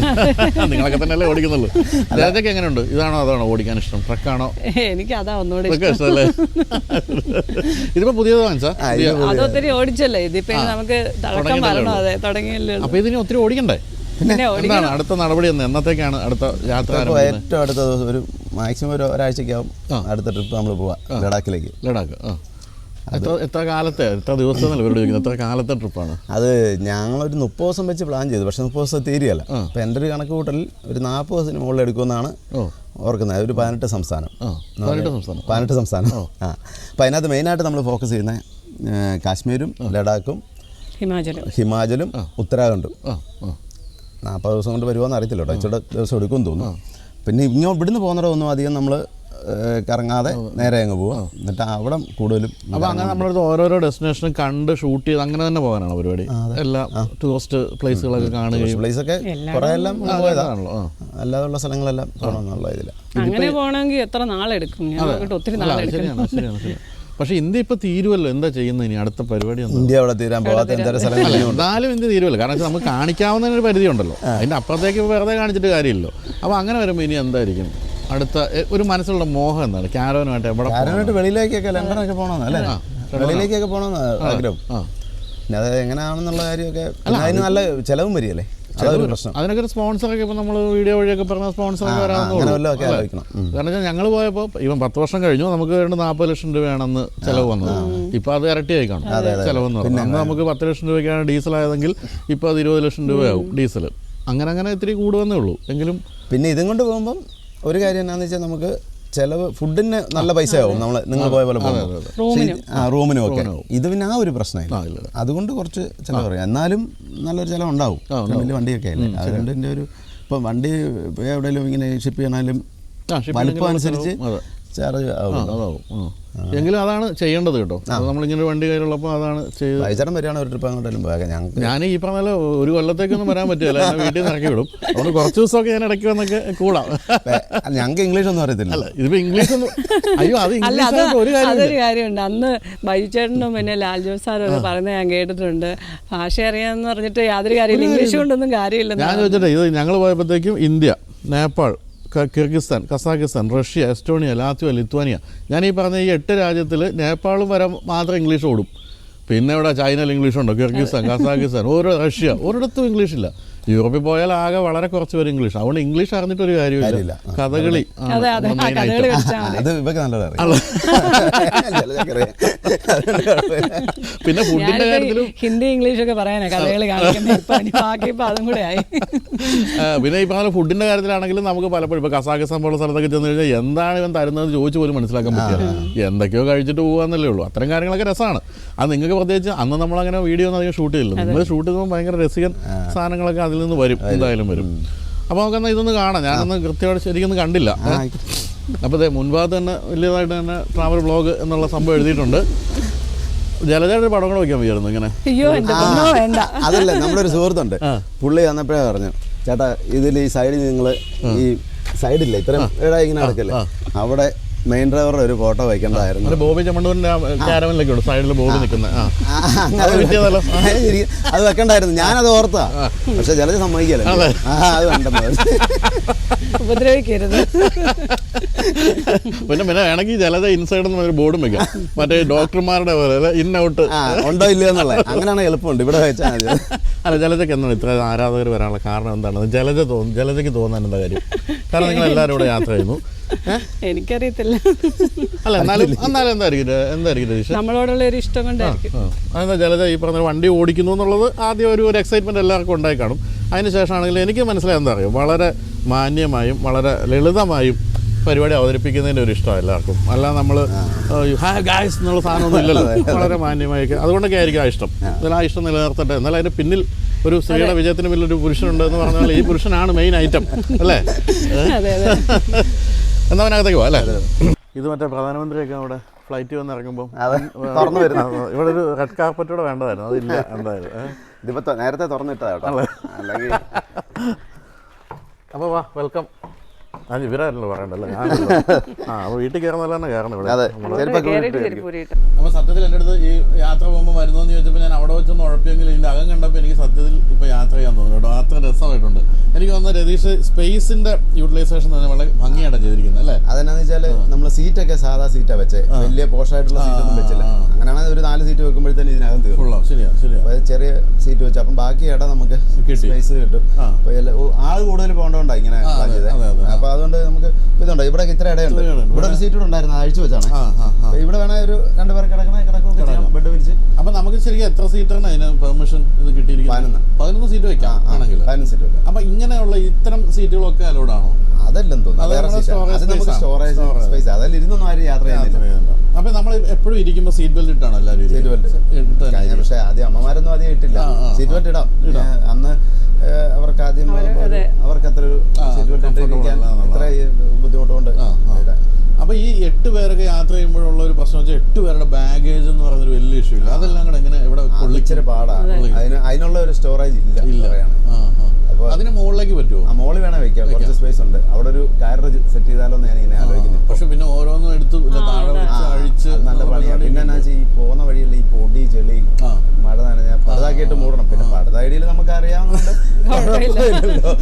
നിങ്ങളൊക്കെ തന്നെയല്ലേ ഓടിക്കുന്നുള്ളൂ. രാജയ്ക്ക് എങ്ങനെയുണ്ട്? ഇതാണോ അതാണോ ഓടിക്കാൻ ഇഷ്ടം? ട്രക്കാണോ? എനിക്ക് അതാ ഒന്നുകൂടെ ഇഷ്ടമല്ലേ? ഇതിപ്പോ പുതിയത് വാങ്ങിച്ചാ അതൊത്തിരി ഓടിച്ചല്ലേ. ഇതിപ്പോ നമുക്ക് തടക്കം വരണോ? അതെ, തുടങ്ങിയല്ലോ. അപ്പൊ ഇതിന് ഒത്തിരി ഓടിക്കണ്ടേ? എന്താണ് അടുത്ത നടപടി? എന്നത്തേക്കാണ് അടുത്ത യാത്ര? ഏറ്റവും അടുത്ത ദിവസം ഒരു മാക്സിമം ഒരാഴ്ചക്കാവും അടുത്ത ട്രിപ്പ് നമ്മൾ പോവാം ലഡാക്കിലേക്ക്. ലഡാക്ക് എത്ര കാലത്തെ, എത്ര ദിവസം എത്ര കാലത്തെ ട്രിപ്പാണ് അത്? ഞങ്ങളൊരു 30 ദിവസം വെച്ച് പ്ലാൻ ചെയ്തു. പക്ഷെ 30 ദിവസം തീരുകയല്ല. അപ്പം എൻ്റെ ഒരു കണക്ക് കൂട്ടൽ ഒരു 40 ദിവസത്തിന് മുകളിൽ എടുക്കുമെന്നാണ് ഓർക്കുന്നത്. ഒരു 18 സംസ്ഥാനം. 18 സംസ്ഥാനം. അപ്പം അതിനകത്ത് മെയിനായിട്ട് നമ്മൾ ഫോക്കസ് ചെയ്യുന്നത് കാശ്മീരും ലഡാക്കും ഹിമാചലും ഉത്തരാഖണ്ഡും. 40 ദിവസം കൊണ്ട് വരുമോയെന്ന് അറിയത്തില്ല കേട്ടോ. ഇച്ചിരി ദിവസം എടുക്കുമെന്ന് തോന്നുന്നു. പിന്നെ ഇവിടുന്ന് പോകുന്നിടമൊന്നും അധികം നമ്മൾ കറങ്ങാതെ നേരെ അങ്ങ് പോവാം. എന്നിട്ട് അവിടെ കൂടുതലും അപ്പോൾ അങ്ങനെ നമ്മളടുത്ത് ഓരോരോ ഡെസ്റ്റിനേഷൻ കണ്ട് ഷൂട്ട് ചെയ്ത് അങ്ങനെ തന്നെ പോകാനാണ് പരിപാടി? എല്ലാ ടൂറിസ്റ്റ് പ്ലേസുകളൊക്കെ കാണുകയും പ്ലേസൊക്കെ കുറേ എല്ലാം പോയതാണല്ലോ. അല്ലാതുള്ള സ്ഥലങ്ങളെല്ലാം പോകണമെന്നുള്ള ഇതില്ല. അങ്ങനെ പോകണമെങ്കിൽ എത്ര നാളെടുക്കും? ഒത്തിരി നാളെടുക്കും. ശരിയാണ്. പക്ഷേ ഇന്ത്യ ഇപ്പോൾ തീരുമല്ലോ. എന്താ ചെയ്യുന്നത് ഇനി? അടുത്ത പരിപാടി ഇന്ത്യ അവിടെ തീരാൻ പോകാത്ത എന്തായാലും സ്ഥലങ്ങൾ എന്തായാലും ഇന്ത്യ തീരുമല്ലോ. കാരണം വെച്ചാൽ നമുക്ക് കാണിക്കാവുന്നതിനൊരു പരിധി ഉണ്ടല്ലോ. അതിൻ്റെ അപ്പുറത്തേക്ക് വെറുതെ കാണിച്ചിട്ട് കാര്യമില്ലല്ലോ. അപ്പോൾ അങ്ങനെ വരുമ്പോൾ ഇനി എന്തായിരിക്കും അടുത്ത ഒരു മനസ്സിലുള്ള മോഹം? എന്താണ് കാരവനുമായിട്ട്? കാരവനായിട്ട് വെളിയിലേക്കൊക്കെ ലണ്ടനൊക്കെ പോകണമെന്ന് അല്ലേ? വെളിയിലേക്കൊക്കെ പോകണമെന്ന് ആഗ്രഹം. പിന്നെ അത് എങ്ങനെയാണെന്നുള്ള കാര്യമൊക്കെ അതിന് നല്ല ചിലവും വരികയല്ലേ, അതൊരു പ്രശ്നം. അതിനൊക്കെ ഒരു സ്പോൺസറൊക്കെ ഇപ്പോൾ നമ്മൾ വീഡിയോ വഴിയൊക്കെ പറഞ്ഞ സ്പോൺസറൊക്കെ വരാമെന്ന്. കാരണം വെച്ചാൽ ഞങ്ങൾ പോയപ്പോൾ ഇവൻ 10 വർഷം കഴിഞ്ഞു നമുക്ക് 40 ലക്ഷം രൂപയാണെന്ന് ചിലവ് വന്നത്. ഇപ്പോൾ അത് ഇരട്ടിയായി കാണും ചിലവെന്ന് പറഞ്ഞു. അന്ന് നമുക്ക് 10 ലക്ഷം രൂപയ്ക്കാണ് ഡീസലായതെങ്കിൽ ഇപ്പോൾ അത് 20 ലക്ഷം രൂപയാവും ഡീസൽ. അങ്ങനെ ഇത്തിരി കൂടുവന്നേ ഉള്ളൂ. എങ്കിലും പിന്നെ ഇതും കൊണ്ട് പോകുമ്പം ഒരു കാര്യം എന്താണെന്ന് വെച്ചാൽ നമുക്ക് ചിലവ് ഫുഡിന് നല്ല പൈസ ആവും. നിങ്ങൾ പോയ പോലെ റൂമിനും ഒക്കെ. ഇത് പിന്നെ ആ ഒരു പ്രശ്നമില്ല. അതുകൊണ്ട് കുറച്ച് ചിലവ് പറയും. എന്നാലും നല്ലൊരു ചിലവ് ഉണ്ടാവും. വലിയ വണ്ടിയൊക്കെ അല്ലേ. അതുകൊണ്ട് എൻ്റെ ഒരു ഇപ്പം വണ്ടി എവിടെയെങ്കിലും ഇങ്ങനെ ഷിപ്പ് ചെയ്യണാലും വലിപ്പം അനുസരിച്ച് ചാർജ് ആവും. എങ്കിലും അതാണ് ചെയ്യേണ്ടത് കേട്ടോ. നമ്മളിങ്ങനെ വണ്ടി കയ്യിലുള്ളപ്പോൾ അതാണ് ചെയ്ത് വൈചാരം വരികയാണ് ഒരു ട്രിപ്പ് അങ്ങോട്ടും പോകാൻ. ഞാൻ ഈ പറഞ്ഞ ഒരു കൊല്ലത്തേക്കൊന്നും വരാൻ പറ്റില്ല. എന്നെ വീട്ടിൽ നിന്ന് ഇറക്കി വിടും. അതുകൊണ്ട് കുറച്ച് ദിവസമൊക്കെ ഞാൻ ഇടയ്ക്ക് വന്നൊക്കെ കൂടാം. ഞങ്ങൾക്ക് ഇംഗ്ലീഷ് ഒന്നും അറിയത്തില്ല. ഇതിപ്പോൾ ഇംഗ്ലീഷ് ഒന്നും അയ്യോ അത് അതൊരു കാര്യമുണ്ട്. അന്ന് ബൈചേട്ടനും പിന്നെ ലാൽ ജോസ് സാറൊക്കെ പറയുന്നത് ഞാൻ കേട്ടിട്ടുണ്ട്. ഭാഷ അറിയാമെന്ന് പറഞ്ഞിട്ട് യാതൊരു കാര്യമില്ല, ഇംഗ്ലീഷ് കൊണ്ടൊന്നും കാര്യമില്ല. ഞാൻ ചോദിച്ചിട്ടേ ഇത് ഞങ്ങൾ പോയപ്പോഴത്തേക്കും India, Nepal, Kyrgyzstan, Kazakhstan, Russia, Estonia, Latvia, Lithuania, ഞാൻ ഈ പറഞ്ഞ ഈ 8 രാജ്യത്തിൽ നേപ്പാളും വരെ മാത്രം ഇംഗ്ലീഷ് ഓടും. പിന്നെ ഇവിടെ ചൈനയിൽ ഇംഗ്ലീഷുണ്ടോ? കിർഗിസ്ഥാൻ, കസാഖിസ്ഥാൻ, റഷ്യ ഒരിടത്തും ഇംഗ്ലീഷില്ല. യൂറോപ്പിൽ പോയാൽ ആകെ വളരെ കുറച്ച് പേര് ഇംഗ്ലീഷ്, അതുകൊണ്ട് ഇംഗ്ലീഷ് അറിഞ്ഞിട്ടൊരു കാര്യമില്ല. കഥകളി അതെ അതെ ആ കഥകളി പഠിച്ചാൽ മതി. അത് ഇവക്ക് നല്ലതാണ്. പിന്നെ ഫുഡിന്റെ കാര്യത്തിലും ഹിന്ദി ഇംഗ്ലീഷൊക്കെ പറയാനാ കഥകളി കാണിക്കുന്നത്. ബാക്കി ഇപ്പം അതും കൂടെ ആയി. പിന്നെ ഈ പറഞ്ഞ ഫുഡിന്റെ കാര്യത്തിലാണെങ്കിലും നമുക്ക് പലപ്പോഴും ഇപ്പോൾ കസാഖിസ്ഥാൻ പോലുള്ള സ്ഥലത്തൊക്കെ ചെന്ന് കഴിഞ്ഞാൽ എന്താണ് ഇവൻ തരുന്നത് ചോദിച്ചു പോലും മനസ്സിലാക്കാൻ പറ്റില്ല. എന്തൊക്കെയോ കഴിച്ചിട്ട് പോകാന്നല്ലേ ഉള്ളൂ. അത്തരം കാര്യങ്ങളൊക്കെ രസമാണ്. അത് നിങ്ങൾക്ക് പ്രത്യേകിച്ച് അന്ന് നമ്മളങ്ങനെ വീഡിയോ ഒന്നും അധികം ഷൂട്ട് ചെയ്തില്ല. നിങ്ങൾ ഷൂട്ട് ചെയ്യുമ്പോൾ ഭയങ്കര രസികൻ സാധനങ്ങളൊക്കെ അതിൽ നിന്ന് വരും, എന്തായാലും വരും. അപ്പോൾ നമുക്കെന്നാൽ ഇതൊന്ന് കാണാം. ഞാനൊന്ന് കൃത്യമായിട്ട് ശരിക്കൊന്നും കണ്ടില്ല. അപ്പോൾ അതെ മുൻഭാഗത്ത് തന്നെ വലിയതായിട്ട് തന്നെ ട്രാവൽ വ്ളോഗ് എന്നുള്ള സംഭവം എഴുതിയിട്ടുണ്ട്. ജലജയുടെ പടം കൂടെ വയ്ക്കാൻ വയ്യായിരുന്നു ഇങ്ങനെ. അയ്യോ വേണ്ട. അതല്ല, നമ്മളൊരു സുഹൃത്തുണ്ട്, പുള്ളി വന്നപ്പോഴേ പറഞ്ഞു, ചേട്ടാ ഇതിൽ ഈ സൈഡിൽ നിങ്ങൾ ഈ സൈഡില്ല ഇത്രയും ഇവിടെ ഇങ്ങനെ നടക്കല്ലേ, അവിടെ മെയിൻ ഡ്രൈവറുടെ ഒരു ഫോട്ടോ വയ്ക്കേണ്ടതായിരുന്നു. ബോബി ചമ്മണ്ടൂരിന്റെ ക്യാരവനിലൊക്കെ ഉണ്ട് സൈഡിൽ ബോബി നിൽക്കുന്നത്. അത് വെക്കണ്ടായിരുന്നു, ഞാനത് ഓർത്താ. പക്ഷെ ജലജ സമ്മതിക്കല്ലേ, അത് വേണ്ടെന്ന്. ഉപദ്രവിക്കരുത്. പിന്നെ വേണമെങ്കിൽ ജലജ ഇൻസൈഡ് എന്ന് ഒരു ബോർഡും വെക്കാം, മറ്റേ ഡോക്ടർമാരുടെ പോലെ ഇൻ ഔട്ട് ഉണ്ടോ ഇല്ലയോ എന്നുള്ളത്. അങ്ങനെയാണ് എളുപ്പമുണ്ട്, ഇവിടെ വെച്ചാൽ മതി. അല്ല, ജലജയ്ക്ക് എന്താണ് ഇത്ര ആരാധകർ വരാനുള്ള കാരണം എന്താണ്? ജലജയ്ക്ക് തോന്നാൻ എന്താ കാര്യം? കാരണം നിങ്ങൾ എല്ലാവരും ഇവിടെ യാത്ര ചെയ്യുന്നു. എനിക്കറിയത്തില്ല. അല്ല എന്നാലും എന്തായിരിക്കും രതീഷ്? നമ്മളോടുള്ള ഒരു ഇഷ്ടം കൊണ്ടായിരിക്കും. അതെന്താ ജലജ ഈ പറഞ്ഞ വണ്ടി ഓടിക്കുന്നു എന്നുള്ളത് ആദ്യം ഒരു എക്സൈറ്റ്മെന്റ് എല്ലാവർക്കും ഉണ്ടായി കാണും. അതിന് ശേഷമാണെങ്കിൽ എനിക്ക് മനസ്സിലായി എന്താ അറിയും, വളരെ മാന്യമായും വളരെ ലളിതമായും പരിപാടി അവതരിപ്പിക്കുന്നതിൻ്റെ ഒരു ഇഷ്ടമാണ് എല്ലാവർക്കും. അല്ല നമ്മൾ ഗായ്സ് എന്നുള്ള സാധനമൊന്നും ഇല്ലല്ലോ, വളരെ മാന്യമായൊക്കെ. അതുകൊണ്ടൊക്കെ ആയിരിക്കും ആ ഇഷ്ടം. എന്നാലും ആ ഇഷ്ടം നിലനിർത്തട്ടെ. എന്നാൽ അതിൻ്റെ പിന്നിൽ ഒരു സ്ത്രീയുടെ വിജയത്തിന് പിന്നിൽ ഒരു പുരുഷനുണ്ട് എന്ന് പറഞ്ഞാൽ ഈ പുരുഷനാണ് മെയിൻ ഐറ്റം അല്ലേ? എന്നാ അവനകത്തേക്ക് പോവാം അല്ലേ? ഇത് മറ്റേ പ്രധാനമന്ത്രിയൊക്കെ അവിടെ ഫ്ലൈറ്റ് വന്ന് ഇറങ്ങുമ്പോൾ ഇവിടെ ഒരു റെഡ് കാർപ്പറ്റൂടെ വേണ്ടതായിരുന്നു, അതില്ല എന്തായാലും. ഇതിപ്പോൾ നേരത്തെ തുറന്നിട്ടാ കേട്ടോ, അല്ലെങ്കിൽ. അപ്പോൾ വാ, വെൽക്കം. അത് ഇവരായിരുന്നല്ലോ പറയണ്ടല്ലേ, അപ്പോൾ വീട്ടിൽ കയറുന്നല്ല തന്നെ കയറണം ഇവിടെ. അപ്പോൾ സത്യത്തിൽ എൻ്റെ അടുത്ത് ഈ യാത്ര പോകുമ്പോൾ വരുന്നതെന്ന് ചോദിച്ചപ്പോൾ ഞാൻ അവിടെ വെച്ചൊന്ന് ഉഴപ്പിയെങ്കിൽ ഇതിൻ്റെ അകം കണ്ടപ്പോൾ എനിക്ക് സത്യത്തിൽ ഇപ്പോൾ യാത്ര ചെയ്യാൻ തോന്നുന്നു കേട്ടോ. അത്ര രസമായിട്ടുണ്ട്. എനിക്ക് തോന്നുന്നത് രതീഷ് സ്പേസിൻ്റെ യൂട്ടിലൈസേഷൻ തന്നെ വളരെ ഭംഗിയായിട്ടാണ് ചെയ്തിരിക്കുന്നത് അല്ലേ? അതെന്നാന്ന് വെച്ചാൽ നമ്മൾ സീറ്റൊക്കെ സാധാ സീറ്റാണ് വെച്ചേ, വലിയ പോഷായിട്ടുള്ള സീറ്റൊന്നും വെച്ചില്ല. അങ്ങനെയാണെങ്കിൽ ഒരു 4 സീറ്റ് വെക്കുമ്പോഴത്തേന് ഇതിനകം തീർന്നു. ശരിയാ, ചെറിയ സീറ്റ് വെച്ചു. അപ്പം ബാക്കി ഇടം നമുക്ക് സ്പേസ് കിട്ടും. ആൾ കൂടുതൽ പോകേണ്ടതുകൊണ്ടാണ് ഇങ്ങനെ ചെയ്തത്. അപ്പോൾ അതുകൊണ്ട് നമുക്ക് ഇതുണ്ട്, ഇവിടെ ഇത്ര ഇടയുണ്ട്. ഇവിടെ ഒരു സീറ്റ് ഉണ്ടായിരുന്നു, അഴിച്ചു വെച്ചാണ്. ഇവിടെ വേണേൽ ഒരു 2 പേർ കിടക്കൊക്കെ ബെഡ് വിരിച്ച്. അപ്പൊ നമുക്ക് ശരിക്കും എത്ര സീറ്റാണ് അതിന് പെർമിഷൻ ഇത് കിട്ടിയിരിക്കുന്നത്? 11 സീറ്റ് വെക്കാം ആണെങ്കിൽ. 11 സീറ്റ് വെക്കാം. അപ്പൊ ഇങ്ങനെയുള്ള ഇത്തരം സീറ്റുകളൊക്കെ അലോഡ് ആണോ? അതല്ലെന്ന് തോന്നുന്നു, സ്റ്റോറേജ് സ്പേസ്. അതിൽ ഇരുന്നൊന്നും ആരും യാത്ര ചെയ്യുന്നില്ല. അപ്പൊ നമ്മൾ എപ്പോഴും ഇരിക്കുമ്പോൾ സീറ്റ് ബെൽറ്റ് ഇട്ടാണോ എല്ലാവരും? Seat belt. പക്ഷേ ആദ്യം അമ്മമാരൊന്നും ആദ്യം ഇട്ടില്ല. സീറ്റ് ബെൽറ്റ് ഇടാം. അന്ന് അവർക്ക് ആദ്യം അവർക്ക് അത്ര ഒരു സീറ്റ് ബെൽറ്റ് ഇട്ടിരിക്കാൻ ഇത്ര ബുദ്ധിമുട്ടുകൊണ്ട്. അപ്പൊ ഈ 8 പേരൊക്കെ യാത്ര ചെയ്യുമ്പോഴുള്ള ഒരു പ്രശ്നം വെച്ചാൽ 8 പേരുടെ ബാഗേജ് എന്ന് പറയുന്നൊരു വലിയ ഇഷ്യൂ ഇല്ല. അതെല്ലാം കൂടെ എങ്ങനെ ഇവിടെ കൊള്ളിച്ചിരി പാടാണ്. അതിനുള്ള ഒരു സ്റ്റോറേജ് ഇല്ല. അപ്പോൾ അതിന് മുകളിലേക്ക് പറ്റുമോ? ആ മുകളിൽ വേണേ വെക്കാം, കുറച്ച് സ്പേസ് ഉണ്ട്. അവിടെ ഒരു കയർ സെറ്റ് ചെയ്താലോ എന്ന് ഞാൻ ഇങ്ങനെ ആലോചിക്കുന്നു. പക്ഷെ പിന്നെ ഓരോന്നും എടുത്ത് താഴെ വെച്ച് അഴിച്ച് നല്ല പണിയാണ്. പിന്നെ എന്നാ വെച്ചാൽ ഈ പോകുന്ന വഴിയല്ല ഈ പൊടി ചെളി മഴ നനഞ്ഞാൽ പടുതാക്കിയിട്ട് മൂടണം. പിന്നെ പടുതായിടിയിൽ നമുക്ക് അറിയാവുന്നുണ്ട്,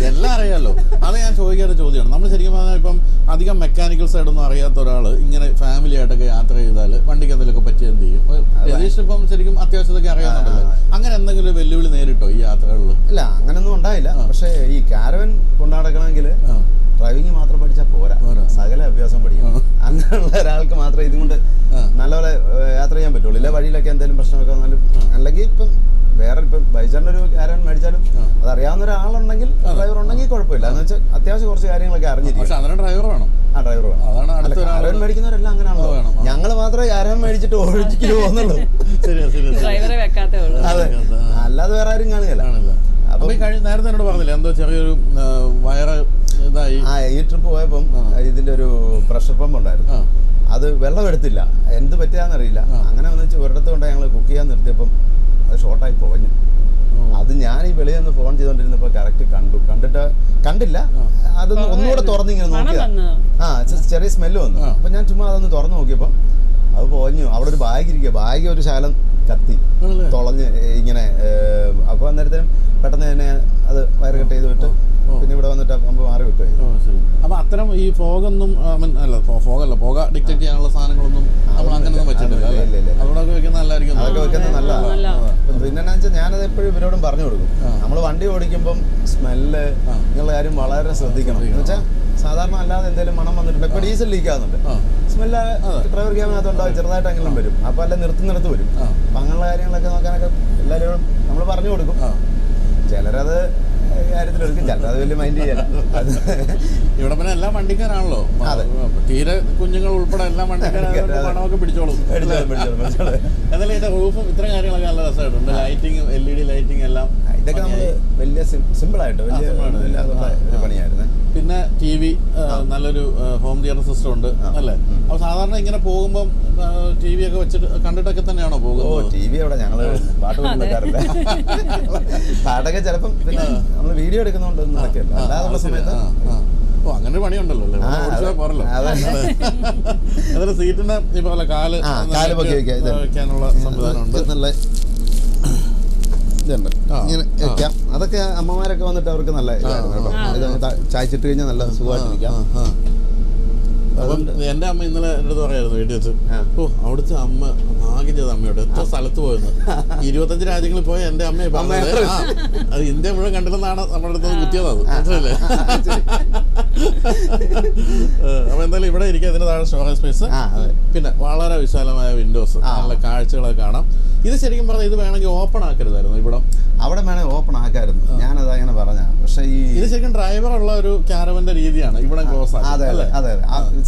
എല്ലാം അറിയാമല്ലോ. അത് ഞാൻ ചോദിക്കാത്ത ചോദ്യമാണ്. നമ്മൾ ശരിക്കും പറഞ്ഞാൽ ഇപ്പം അധികം മെക്കാനിക്കൽ സൈഡൊന്നും അറിയാത്ത ഒരാൾ ഇങ്ങനെ ഫാമിലി ആയിട്ടൊക്കെ യാത്ര ചെയ്താൽ വണ്ടിക്ക് എന്തെങ്കിലുമൊക്കെ പറ്റി എന്ത് ചെയ്യും? രതീഷ് ഇപ്പം ശരിക്കും അത്യാവശ്യത്തൊക്കെ അറിയാവുന്നുണ്ടല്ലോ. അങ്ങനെ എന്തെങ്കിലും വെല്ലുവിളി നേരിട്ടോ ഈ യാത്രകളിൽ? ഇല്ല, അങ്ങനൊന്നും ഉണ്ടായില്ല. പക്ഷേ ഈ കാരവൻ കൊണ്ടുനടക്കണമെങ്കിൽ ഡ്രൈവിംഗ് മാത്രം പഠിച്ചാൽ പോരാ, സകല അഭ്യാസം പഠിക്കണം. അങ്ങനെയുള്ള ഒരാൾക്ക് മാത്രമേ ഇതും കൊണ്ട് നല്ലപോലെ യാത്ര ചെയ്യാൻ പറ്റുള്ളൂ. ഇല്ല വഴിയിലൊക്കെ എന്തെങ്കിലും പ്രശ്നമൊക്കെ വന്നാലും, അല്ലെങ്കിൽ ഇപ്പം വേറെ ഇപ്പം ബൈചാറിൻ്റെ ഒരു കാരവൻ മേടിച്ചാലും അത് അറിയാവുന്ന ഒരാളുണ്ടെങ്കിൽ, ഡ്രൈവർ ഉണ്ടെങ്കിൽ കുഴപ്പമില്ല. എന്ന് വെച്ചാൽ അത്യാവശ്യം കുറച്ച് കാര്യങ്ങളൊക്കെ അറിഞ്ഞിരിക്കും. ഡ്രൈവർ വേണം. ആ ഡ്രൈവർ വേണം. കാരവൻ മേടിക്കുന്നവരെല്ലാം അങ്ങനെയാണല്ലോ. ഞങ്ങൾ മാത്രമേ കാരവൻ മേടിച്ചിട്ട് ഓടിച്ചിട്ട് പോകുന്നുള്ളൂ. അതെ, അല്ലാതെ വേറെ ആരും കാണുകയല്ല. അപ്പൊ നേരത്തെ എന്നോട് പറഞ്ഞില്ല എന്തോ ചെറിയൊരു വയറ് ഇതായി? ഈ ട്രിപ്പ് പോയപ്പം ഇതിന്റെ ഒരു പ്രഷർ പമ്പ് ഉണ്ടായിരുന്നു, അത് വെള്ളം എടുത്തില്ല. എന്ത് പറ്റിയാന്നറിയില്ല. അങ്ങനെ വന്ന് വെച്ച് ഒരിടത്ത് കൊണ്ട് ഞങ്ങൾ കുക്ക് ചെയ്യാൻ നിർത്തിയപ്പം അത് ഷോർട്ടായി പോകഞ്ഞു. അത് ഞാൻ ഈ വെളിയിൽ നിന്ന് ഫോൺ ചെയ്തോണ്ടിരുന്നപ്പോൾ കറക്റ്റ് കണ്ടില്ല. അതൊന്ന് ഒന്നുകൂടെ തുറന്നിങ്ങനെ നോക്കിയാ ചെറിയ സ്മെല്ല് വന്നു. അപ്പൊ ഞാൻ ചുമ്മാ അതൊന്ന് തുറന്നു നോക്കിയപ്പം അത് പോഞ്ഞു. അവിടെ ഒരു ബാഗ് ഇരിക്കുക, ബാഗ് ഒരു ശാലം കത്തി തുളഞ്ഞ് ഇങ്ങനെ. അപ്പോൾ അന്നേരത്തേനും പെട്ടെന്ന് തന്നെ അത് വയർ കട്ട് ചെയ്ത് വിട്ട് പിന്നെ ഇവിടെ വന്നിട്ട് പമ്പ് മാറി വെക്കുകയായിരുന്നു. അപ്പൊ അത്തരം ഈ ഫോഗൊന്നും ഫോഗ ഡിറ്റക്ട് ചെയ്യാനുള്ള സാധനങ്ങളൊന്നും നമ്മൾ അങ്ങനെയൊന്നും വെച്ചിട്ടില്ല. അതൊക്കെ വെക്കുന്ന നല്ലതായിരിക്കും. അതൊക്കെ വെക്കുന്നത് നല്ലതാണ്. പിന്നെ എന്താ വെച്ചാൽ ഞാനത് എപ്പോഴും ഇവരോടും പറഞ്ഞു കൊടുക്കും. നമ്മൾ വണ്ടി ഓടിക്കുമ്പം സ്മെല്ല് എന്നുള്ള കാര്യം വളരെ ശ്രദ്ധിക്കണം. എന്ന് വെച്ചാൽ സാധാരണ അല്ലാതെ എന്തെങ്കിലും മണം വന്നിട്ടുണ്ട്. ഇപ്പോൾ ഡീസൽ ലീക്ക് ആകുന്നുണ്ട്, സ്മെല്ല് ഡ്രൈവർ ക്യാബിനകത്തുണ്ടാവും, ചെറുതായിട്ടെങ്കിലും വരും. അപ്പോൾ എല്ലാം നിർത്തുന്നിടത്ത് വരും. അപ്പം അങ്ങനെയുള്ള കാര്യങ്ങളൊക്കെ നോക്കാനൊക്കെ എല്ലാവരും നമ്മൾ പറഞ്ഞു കൊടുക്കും. ചിലരത് കാര്യത്തിലെടുക്കും, ചിലരത് വലിയ മൈൻഡ് ചെയ്യാം. ഇവിടെ പിന്നെ എല്ലാ വണ്ടിക്കാരാണല്ലോ, തീരെ കുഞ്ഞുങ്ങൾ ഉൾപ്പെടെ എല്ലാ വണ്ടിക്കാരും പണമൊക്കെ പിടിച്ചോളും. എന്നാലും ഇതിന്റെ റൂഫും ഇത്ര കാര്യങ്ങളൊക്കെ നല്ല രസമായിട്ടുണ്ട്. ലൈറ്റിംഗ്, LED ലൈറ്റിംഗ് എല്ലാം ഇതൊക്കെ നമ്മൾ വലിയ സിമ്പിളായിട്ട് വലിയ ഒരു പണിയായിരുന്നു. പിന്നെ TV, നല്ലൊരു ഹോം തിയേറ്റർ സിസ്റ്റം ഉണ്ട് അല്ലേ? അപ്പോൾ സാധാരണ ഇങ്ങനെ പോകുമ്പോൾ TV ഒക്കെ വെച്ചിട്ട് കണ്ടിട്ടൊക്കെ തന്നെയാണോ പോകുന്നത്? TV അവിടെ ഞങ്ങള് പാട്ട് പോലും വെക്കാറില്ല. പാട്ടൊക്കെ ചിലപ്പം പിന്നെ നമ്മൾ വീഡിയോ എടുക്കുന്നതുകൊണ്ട് നടക്കില്ല. അല്ലാതുള്ള സമയത്ത് ഓ അങ്ങനെ ഒരു പണിയുണ്ടല്ലോ അല്ലേ? പോരല്ലോ. അതിന് സീറ്റിന്റെ ഈ പോലെ കാല് വെക്കാനുള്ള സംവിധാനമുണ്ട്. നല്ല ഇതുണ്ട്, ഇങ്ങനെ വെക്കാം. അതൊക്കെ അമ്മമാരൊക്കെ വന്നിട്ട് അവർക്ക് നല്ല ചായച്ചിട്ട് കഴിഞ്ഞാൽ നല്ല സുഖമായിട്ടിരിക്കാം. അപ്പം എൻ്റെ അമ്മ ഇന്നലെ എൻ്റെ അടുത്ത് പറയായിരുന്നു വീട്ടിൽ വെച്ച്, ഓ അവിടുത്തെ അമ്മ ഭാഗ്യം ചെയ്ത അമ്മയോട് എത്ര സ്ഥലത്ത് പോയെന്ന്. 25 രാജ്യങ്ങളിൽ പോയ എൻ്റെ അമ്മയെ പറഞ്ഞത് അത് ഇന്ത്യ മുഴുവൻ കണ്ടില്ലെന്നാണ് നമ്മുടെ അടുത്ത് കുത്തിയത്. അത് മനസ്സിലല്ലേ? അപ്പൊ എന്തായാലും ഇവിടെ ഇരിക്കുക. ഇതിന്റെ താഴെ സ്റ്റോറേജ് സ്പേസ്, പിന്നെ വളരെ വിശാലമായ വിൻഡോസ്, നല്ല കാഴ്ചകളൊക്കെ കാണാം. ഇത് ശരിക്കും പറഞ്ഞാൽ ഇത് വേണമെങ്കിൽ ഓപ്പൺ ആക്കരുതായിരുന്നു ഇവിടെ. അവിടെ വേണമെങ്കിൽ ഓപ്പൺ ആക്കായിരുന്നു, ഞാനത് അങ്ങനെ പറഞ്ഞ. പക്ഷേ ഇത് ശരിക്കും ഡ്രൈവർ ഉള്ള ഒരു ക്യാരവന്റെ രീതിയാണ് ഇവിടെ ക്ലോസ് ആക്കുക. അതെ അതെ അതെ.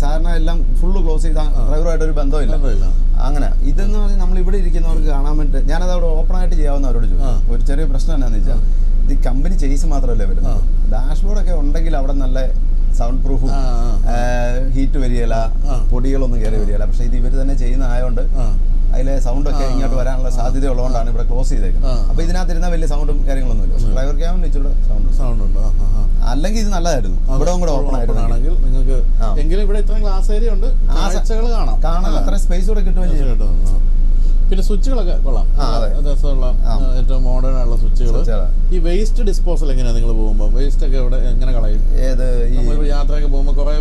സാധാരണ എല്ലാം ഫുള്ള് ക്ലോസ് ചെയ്താൽ ഡ്രൈവറുമായിട്ടൊരു ബന്ധമില്ല. അങ്ങനെ ഇതെന്ന് പറഞ്ഞാൽ നമ്മൾ ഇവിടെ ഇരിക്കുന്നവർക്ക് കാണാൻ വേണ്ടി ഞാനത് അവിടെ ഓപ്പൺ ആയിട്ട് ചെയ്യാവുന്ന അവരോട് ചോദിച്ചു. ഒരു ചെറിയ പ്രശ്നം എന്നാന്ന് വെച്ചാൽ ഇത് കമ്പനി ചേസ് മാത്രമല്ലേ വരുന്നത്. ഡാഷ്ബോർഡൊക്കെ ഉണ്ടെങ്കിൽ അവിടെ നല്ല സൗണ്ട് പ്രൂഫും ഹീറ്റ് വരികയില്ല, പൊടികളൊന്നും കയറി വരികയില്ല. പക്ഷേ ഇത് ഇവർ തന്നെ ചെയ്യുന്ന ആയതുകൊണ്ട് അതിലെ സൗണ്ടൊക്കെ ഇങ്ങോട്ട് വരാനുള്ള സാധ്യത ഉള്ളതുകൊണ്ടാണ് ഇവിടെ ക്ലോസ് ചെയ്തേക്കുന്നത്. അപ്പോൾ ഇതിനകത്തിരുന്ന വലിയ സൗണ്ടും കാര്യങ്ങളൊന്നും ഇല്ല. ഡ്രൈവർ ക്യാബിന് ഇച്ചിരി സൗണ്ട് ഉണ്ട്. അല്ലെങ്കിൽ ഇത് നല്ലതായിരുന്നു, ഇവിടെ കൂടെ ഓപ്പൺ ആയിരുന്നെങ്കിൽ നിങ്ങൾക്ക്. എങ്കിലും ഇവിടെ ഇത്രയും ഗ്ലാസ് ഏരിയ ഉണ്ട്, കാഴ്ചകൾ കാണാം, അത്ര സ്പേസ് കൂടെ കിട്ടുകയും ചെയ്യും. പിന്നെ സ്വിച്ചുകളൊക്കെ കൊള്ളാം, രസമുള്ള ഏറ്റവും മോഡേൺ ആയുള്ള സ്വിച്ചുകൾ. ഈ വേസ്റ്റ് ഡിസ്പോസൽ എങ്ങനെയാണ് നിങ്ങൾ പോകുമ്പോൾ? വേസ്റ്റ് ഒക്കെ ഇവിടെ എങ്ങനെ കളയും? ഏത് നമ്മൾ യാത്രയൊക്കെ പോകുമ്പോൾ കുറെ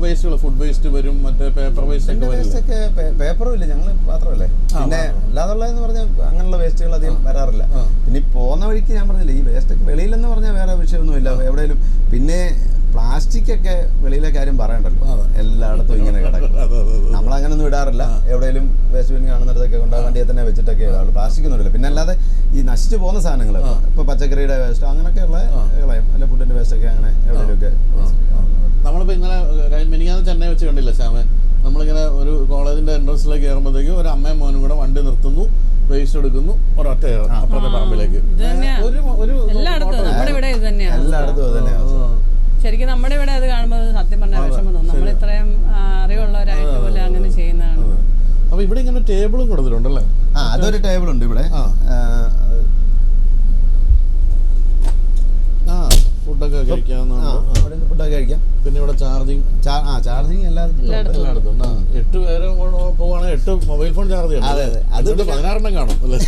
വേസ്റ്റുകൾ, ഫുഡ് വേസ്റ്റ് വരും, മറ്റേ പേപ്പർ വേസ്റ്റ് ഒക്കെ വരും. പേപ്പറും ഇല്ല, ഞങ്ങൾ മാത്രമല്ലേ. പിന്നെ അല്ലാതുള്ളതെന്ന് പറഞ്ഞാൽ അങ്ങനെയുള്ള വേസ്റ്റുകൾ അധികം വരാറില്ല. പിന്നെ പോകുന്ന വഴിക്ക് ഞാൻ പറഞ്ഞില്ല, ഈ വേസ്റ്റ് ഒക്കെ വെളിയിലെന്ന് പറഞ്ഞാൽ വേറെ വിഷയമൊന്നുമില്ല എവിടെയും. പിന്നെ പ്ലാസ്റ്റിക് ഒക്കെ വെളിയിലെ കാര്യം പറയണ്ടല്ലോ, എല്ലായിടത്തും ഇങ്ങനെ കിടക്കും. നമ്മളങ്ങനൊന്നും ഇടാറില്ല. എവിടെയെങ്കിലും വേസ്റ്റ് ബിൻ കാണുന്നിടത്തൊക്കെ കൊണ്ട് വണ്ടിയെ തന്നെ വെച്ചിട്ടൊക്കെ ഇടാറുള്ളൂ. പ്ലാസ്റ്റിക് ഒന്നും ഇല്ല. പിന്നെ അല്ലാതെ ഈ നശിച്ചു പോകുന്ന സാധനങ്ങൾ, ഇപ്പോൾ പച്ചക്കറിയുടെ വേസ്റ്റ് അങ്ങനെയൊക്കെയുള്ള കളയും, അല്ലെ ഫുഡിന്റെ വേസ്റ്റ് ഒക്കെ അങ്ങനെ എവിടെയൊക്കെ. നമ്മളിപ്പോൾ ഇന്നലെ മിനിങ്ങാന്ന് ചെന്നൈ വെച്ച് കണ്ടില്ല ശ്യാമേ, നമ്മളിങ്ങനെ ഒരു കോളേജിന്റെ എൻട്രൻസിലേക്ക് കയറുമ്പോഴത്തേക്കും ഒരു അമ്മയും മോനും കൂടെ വണ്ടി നിർത്തുന്നു, വേസ്റ്റ് എടുക്കുന്നു, ഒരൊറ്റ അപ്പുറത്തെ പറമ്പിലേക്ക്. ശരിക്കും നമ്മുടെ ഇവിടെ അത് കാണുമ്പോൾ സത്യം പറഞ്ഞ വിഷമം തോന്നും. നമ്മൾ ഇത്രയും അറിവുള്ളവരായിട്ട് പോലെ അങ്ങനെ ചെയ്യുന്നതാണ്. അപ്പൊ ഇവിടെ ഇങ്ങനെ ടേബിളും കൊടുത്തിട്ടുണ്ടല്ലേ? അതൊരു ടേബിൾ ഉണ്ട് ഇവിടെ. ഫുഡൊക്കെ ഫുഡൊക്കെ കഴിക്കാം. പിന്നെ ഇവിടെ ചാർജിങ് എല്ലായിടത്തും 8 പേര് പോവാണെങ്കിൽ 8 മൊബൈൽ ഫോൺ ചാർജ് ചെയ്യണം. അതെ അതെ, അത് 16 കാണും അല്ലേ?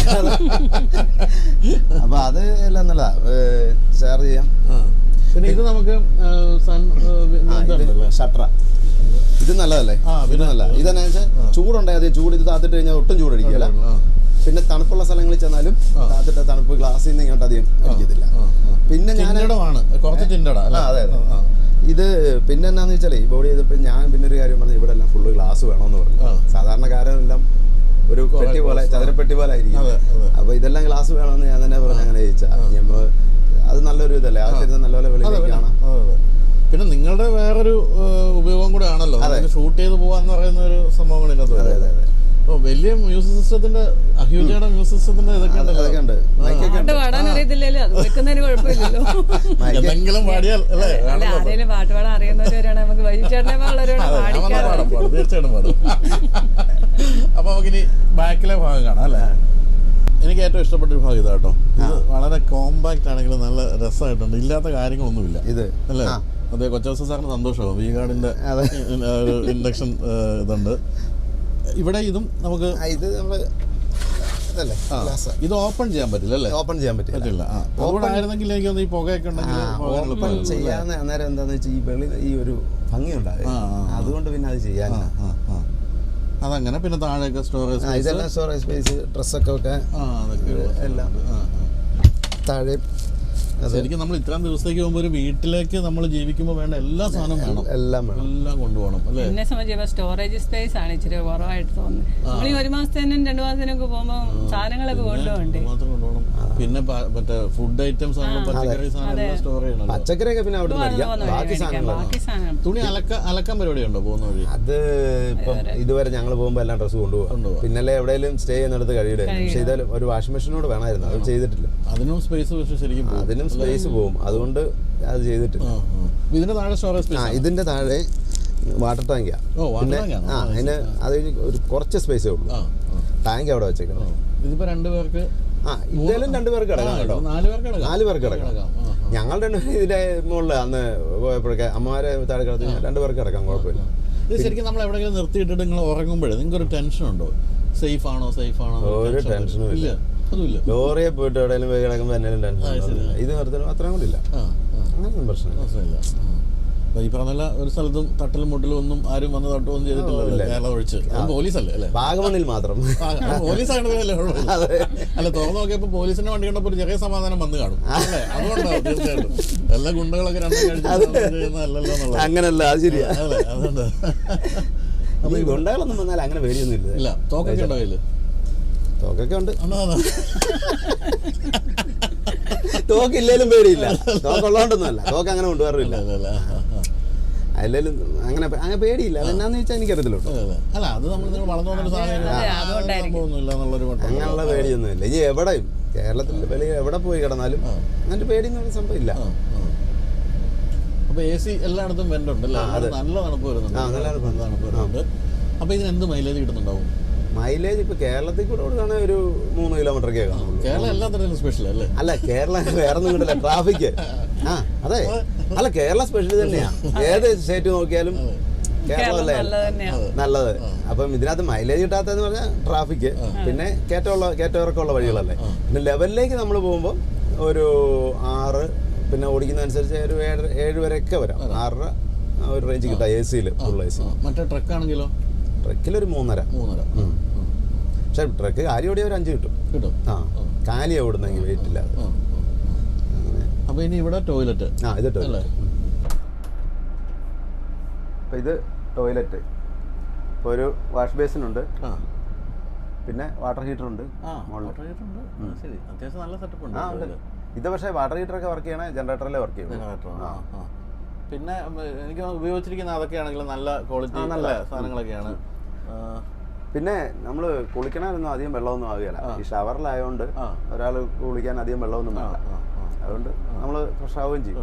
അപ്പൊ അത് എല്ലാം നല്ലതാ, ചാർജ് ചെയ്യാം. പിന്നെ ഇത് നമുക്ക് ഷട്ടറ, ഇത് നല്ലതല്ലേ? പിന്നെ നല്ല ഇതെന്നാ വെച്ചാൽ ചൂടുണ്ടായി, അത് ചൂട് ഇത് താത്തിട്ട് കഴിഞ്ഞാൽ ഒട്ടും ചൂടടിക്കില്ല. പിന്നെ തണുപ്പുള്ള സ്ഥലങ്ങളിൽ ചെന്നാലും താത്തിട്ട തണുപ്പ് ഗ്ലാസ്സിൽ നിന്ന് ഇങ്ങോട്ട് അധികം അടിക്കത്തില്ല. പിന്നെ അതെ അതെ. ഇത് പിന്നെ എന്നാന്ന് വെച്ചാൽ ഈ ബോഡി ചെയ്തപ്പോൾ ഞാൻ പിന്നെ ഒരു കാര്യം പറഞ്ഞു, ഇവിടെ എല്ലാം ഫുള്ള് ഗ്ലാസ് വേണമെന്ന് പറഞ്ഞു. സാധാരണക്കാരെല്ലാം ഒരു പെട്ടി പോലെ, ചതുരപ്പെട്ടി പോലെ ആയിരിക്കും. അപ്പൊ ഇതെല്ലാം ഗ്ലാസ് വേണമെന്ന് ഞാൻ തന്നെ പറഞ്ഞു. അങ്ങനെ ചോദിച്ചാൽ അത് നല്ലൊരു ഇതല്ലേ, ആവശ്യത്തിന് നല്ലപോലെ വെളിയിലേക്ക് കാണാം. പിന്നെ നിങ്ങളുടെ വേറൊരു ഉപയോഗം കൂടെ ആണല്ലോ, ഷൂട്ട് ചെയ്ത് പോവാന്ന് പറയുന്ന ഒരു സംഭവം കൂടെ ഇതിനകത്ത്. അതെ അതെ അതെ. വലിയ മ്യൂസിക് സിസ്റ്റത്തിന്റെ, അഹ്യൂജയുടെ മ്യൂസിക് സിസ്റ്റത്തിന്റെ ഇതൊക്കെ ഉണ്ട്. പാടാൻ അറിയത്തില്ലല്ലോ, അത് വെക്കുന്നതിന് കുഴപ്പമില്ലല്ലോ. എന്തെങ്കിലും പാടിയാൽ അല്ലേ? ആരെങ്കിലും പാട്ട് പാടാൻ അറിയുന്നവരാണ്, നമുക്ക് വൈചേട്ടനെ തീർച്ചയായിട്ടും പാടും. അപ്പൊ നമുക്കിനി ബാക്കിലെ ഭാഗം കാണാം അല്ലേ? എനിക്ക് ഏറ്റവും ഇഷ്ടപ്പെട്ടൊരു ഭാഗം ഇതാ കേട്ടോ. ഇത് വളരെ കോമ്പാക്റ്റ് ആണെങ്കിലും നല്ല രസമായിട്ടുണ്ട്, ഇല്ലാത്ത കാര്യങ്ങളൊന്നുമില്ല ഇത് അല്ലേ? അതെ, കൊച്ചവസ സാറിന് സന്തോഷമാവും. വി ഗാർഡിന്റെ ഒരു ഇൻഡക്ഷൻ ഇതുണ്ട് ഇവിടെ. ഇതും നമുക്ക് ഇത് ഓപ്പൺ ചെയ്യാൻ പറ്റില്ല അല്ലേ? ഓപ്പൺ ചെയ്യാൻ പറ്റില്ല. അതുകൂടെ ആയിരുന്നെങ്കിൽ എനിക്കൊന്ന് ഈ പുകയൊക്കെ ഉണ്ടെങ്കിൽ ചെയ്യാൻ. അന്നേരം എന്താന്ന് വെച്ചാൽ ഈ വെളി ഈ ഒരു ഭംഗി ഉണ്ടാകും, അതുകൊണ്ട് പിന്നെ അത് ചെയ്യാൻ അതങ്ങനെ. പിന്നെ താഴെയൊക്കെ സ്റ്റോറേജ് സ്പേസ്, ഡ്രസ്സൊക്കെ വെക്കാൻ എല്ലാം. താഴെ ശരിക്കും നമ്മൾ ഇത്രയും ദിവസത്തേക്ക് പോകുമ്പോൾ ഒരു വീട്ടിലേക്ക് നമ്മൾ ജീവിക്കുമ്പോൾ വേണ്ട എല്ലാ സാധനവും വേണം, എല്ലാം വേണം, എല്ലാം കൊണ്ടുപോകണം അല്ലേ. എന്നെ സംബന്ധിച്ച് സ്റ്റോറേജ് സ്പേസ് ആണ് ഇച്ചിരി കുറവായിട്ട് തോന്നുന്നത്. നമ്മൾ ഈ 1 മാസത്തേനും 2 മാസത്തിനൊക്കെ പോകുമ്പോൾ സാധനങ്ങളൊക്കെ കൊണ്ടുപോകണ്ടേ. മാത്രം കൊണ്ടുപോകണം. പിന്നെ മറ്റേ ഫുഡ് ഐറ്റംസ് ആണെങ്കിലും പച്ചക്കറി സാധനം സ്റ്റോർ ചെയ്യണം. പച്ചക്കറിയൊക്കെ പിന്നെ അവിടെ ബാക്കി സാധനങ്ങൾ. തുണി അലക്കാൻ പരിപാടിയുണ്ടോ പോകുന്ന വഴി? അത് ഇപ്പം ഇതുവരെ ഞങ്ങൾ പോകുമ്പോൾ എല്ലാം ഡ്രസ്സ് കൊണ്ടുപോകാം. പിന്നല്ലേ എവിടെയെങ്കിലും സ്റ്റേ ചെയ്യുന്നിടത്ത് കഴിയുടെ. പക്ഷെ ഇതായാലും ഒരു വാഷിംഗ് മെഷീനോട് വേണമായിരുന്നു, അത് ചെയ്തിട്ടില്ല. അതിനും സ്പേസ് ശരിക്കും അതിനും സ്പേസ് പോകും, അതുകൊണ്ട് അത് ചെയ്തിട്ടില്ല. ഇതിന്റെ താഴെ സ്റ്റോറേജ് സ്പേസ്? ഇതിന്റെ താഴെ വാട്ടർ ടാങ്കാ. പിന്നെ അതിന് അത് ഒരു കുറച്ച് സ്പേസേ ഉള്ളൂ. ടാങ്ക് അവിടെ വെച്ചേക്കണം. ഇതിപ്പോ 2 പേർക്ക് ഇതായാലും 2 പേർക്ക് കിടക്കാം കേട്ടോ. 4 പേർക്ക് കിടക്കാം. ഞങ്ങൾ 2 പേര് ഇതിന്റെ മുകളിൽ അന്ന് പോയപ്പോഴൊക്കെ അമ്മമാരെ താഴെ കിടത്തി 2 പേർക്ക് കിടക്കാം, കുഴപ്പമില്ല. ഇത് ശരിക്കും നമ്മൾ എവിടെയെങ്കിലും നിർത്തിയിട്ടിട്ട് നിങ്ങൾ ഉറങ്ങുമ്പോഴേ നിങ്ങൾക്ക് ഒരു ടെൻഷൻ ഉണ്ടോ? സേഫ് ആണോ? ഒരു ടെൻഷനും ഇല്ല. ലോറിയെ പോയിട്ട് എവിടെയെങ്കിലും പോയി കിടക്കുമ്പോൾ എന്തെങ്കിലും ടെൻഷൻ. ഇത് നിർത്തലും അത്രയും കൂടി ഇല്ല, അങ്ങനെയൊന്നും പ്രശ്നമില്ല. ഈ പറഞ്ഞ ഒരു സ്ഥലത്തും തട്ടലും മുട്ടലും ഒന്നും ആരും വന്ന് തട്ടുകയൊന്നും ചെയ്തിട്ടില്ല, കേരളം ഒഴിച്ച്. പോലീസല്ലേ അല്ലേ? വാഗമണിൽ മാത്രം പോലീസാണ്. അല്ല, തുറന്നു നോക്കിയപ്പോ പോലീസിന്റെ വണ്ടി കണ്ടപ്പോ ഒരു ചെറിയ സമാധാനം വന്ന് കാണും അല്ലേ? അതുകൊണ്ടാവും തീർച്ചയായിട്ടും. എല്ലാ ഗുണ്ടകളൊക്കെ 2 കഴിച്ചല്ലോ. അങ്ങനല്ല, അത് ശരിയാ. അല്ലേ? അതുകൊണ്ട് അപ്പൊ ഈ ഗുണ്ടകളൊന്നും വന്നാൽ അങ്ങനെ പേടിയൊന്നും ഇല്ല. തോക്കൊക്കെ ഉണ്ടോ കയ്യില്? തോക്കൊക്കെ ഉണ്ട്. തോക്കില്ലേലും പേടിയില്ല. തോക്കുള്ളതുകൊണ്ടൊന്നുമല്ല, തോക്ക് അങ്ങനെ കൊണ്ടുപോകാറില്ല. അല്ലേലും അങ്ങനെ പേടിയില്ല. അതെന്നാന്ന് ചോദിച്ചാൽ എനിക്കറിയത്തില്ല. അല്ല, അത് നമ്മൾ വളർന്നു വന്നൊരു സാധനം, അങ്ങനെയുള്ള പേടിയൊന്നുമില്ല. ഇനി എവിടെയും കേരളത്തിൽ വെളിയിൽ എവിടെ പോയി കിടന്നാലും അങ്ങനത്തെ പേടിയൊന്നും സംഭവം ഇല്ല. അപ്പൊ AC എല്ലായിടത്തും വെന്റുണ്ട് അല്ലേ? നല്ല തണുപ്പ് വരുന്നുണ്ട്. തണുപ്പ് വരുന്നുണ്ട്. അപ്പൊ ഇതിന് എന്ത് മൈലേജ് കിട്ടുന്നുണ്ടാവും? മൈലേജ് ഇപ്പൊ കേരളത്തിൽ കൂടെ കൊടുക്കുകയാണെങ്കിൽ ഒരു 3 കിലോമീറ്ററൊക്കെ കാണുള്ളൂ. കേരളം എല്ലാ തരത്തിലും സ്പെഷ്യൽ അല്ലേ? അല്ല, കേരളം വേറെ ഒന്നും കിട്ടില്ല. ട്രാഫിക് അതെ. അല്ല, കേരള സ്പെഷ്യൽ തന്നെയാ. ഏത് സ്റ്റേറ്റ് നോക്കിയാലും കേരളമല്ലേ നല്ലത്. അപ്പം ഇതിനകത്ത് മൈലേജ് കിട്ടാത്തതെന്ന് പറഞ്ഞാൽ ട്രാഫിക്, പിന്നെ കയറ്റമിറക്കമുള്ള വഴികളല്ലേ. പിന്നെ ലെവലിലേക്ക് നമ്മൾ പോകുമ്പോൾ ഒരു 6, പിന്നെ ഓടിക്കുന്നതനുസരിച്ച് ഒരു 7 വരെയൊക്കെ വരാം. 6 ഒരു റേഞ്ച് കിട്ടാം AC-ൽ, ഫുൾ AC. മറ്റേ ട്രക്കാണെങ്കിലോ? ട്രക്കിലൊരു 3.5. പക്ഷെ ട്രക്ക് കാലി ഓടിയ ഒരു 5 കിട്ടും. കാലിയാ ഓടുന്നെങ്കിൽ വെയിറ്റ് ഇല്ലാതെ. അപ്പൊ ഇനി ഇവിടെ ടോയ്ലറ്റ്. ഇത് ടോയ്ലറ്റ്. അപ്പൊ ഇത് ടോയ്ലറ്റ്. ഇപ്പൊ ഒരു വാഷ് ബേസിൻ ഉണ്ട്, പിന്നെ വാട്ടർ ഹീറ്റർ ഉണ്ട്. അത്യാവശ്യം നല്ല സെറ്റപ്പ് ഉണ്ട്. ഇത് പക്ഷേ വാട്ടർ ഹീറ്ററൊക്കെ വർക്ക് ചെയ്യണേ ജനറേറ്ററിലെ വർക്ക് ചെയ്യും. പിന്നെ എനിക്ക് ഉപയോഗിച്ചിരിക്കുന്ന അതൊക്കെ ആണെങ്കിൽ നല്ല ക്വാളിറ്റി നല്ല സാധനങ്ങളൊക്കെയാണ്. പിന്നെ നമ്മൾ കുളിക്കണമൊന്നും അധികം വെള്ളമൊന്നും ആവുകയില്ല. ഈ ഷവറിലായതുകൊണ്ട് ഒരാൾ കുളിക്കാൻ അധികം വെള്ളമൊന്നും വേണ്ട. അതുകൊണ്ട് നമ്മൾ ഫ്രഷ് ആവുകയും ചെയ്യും.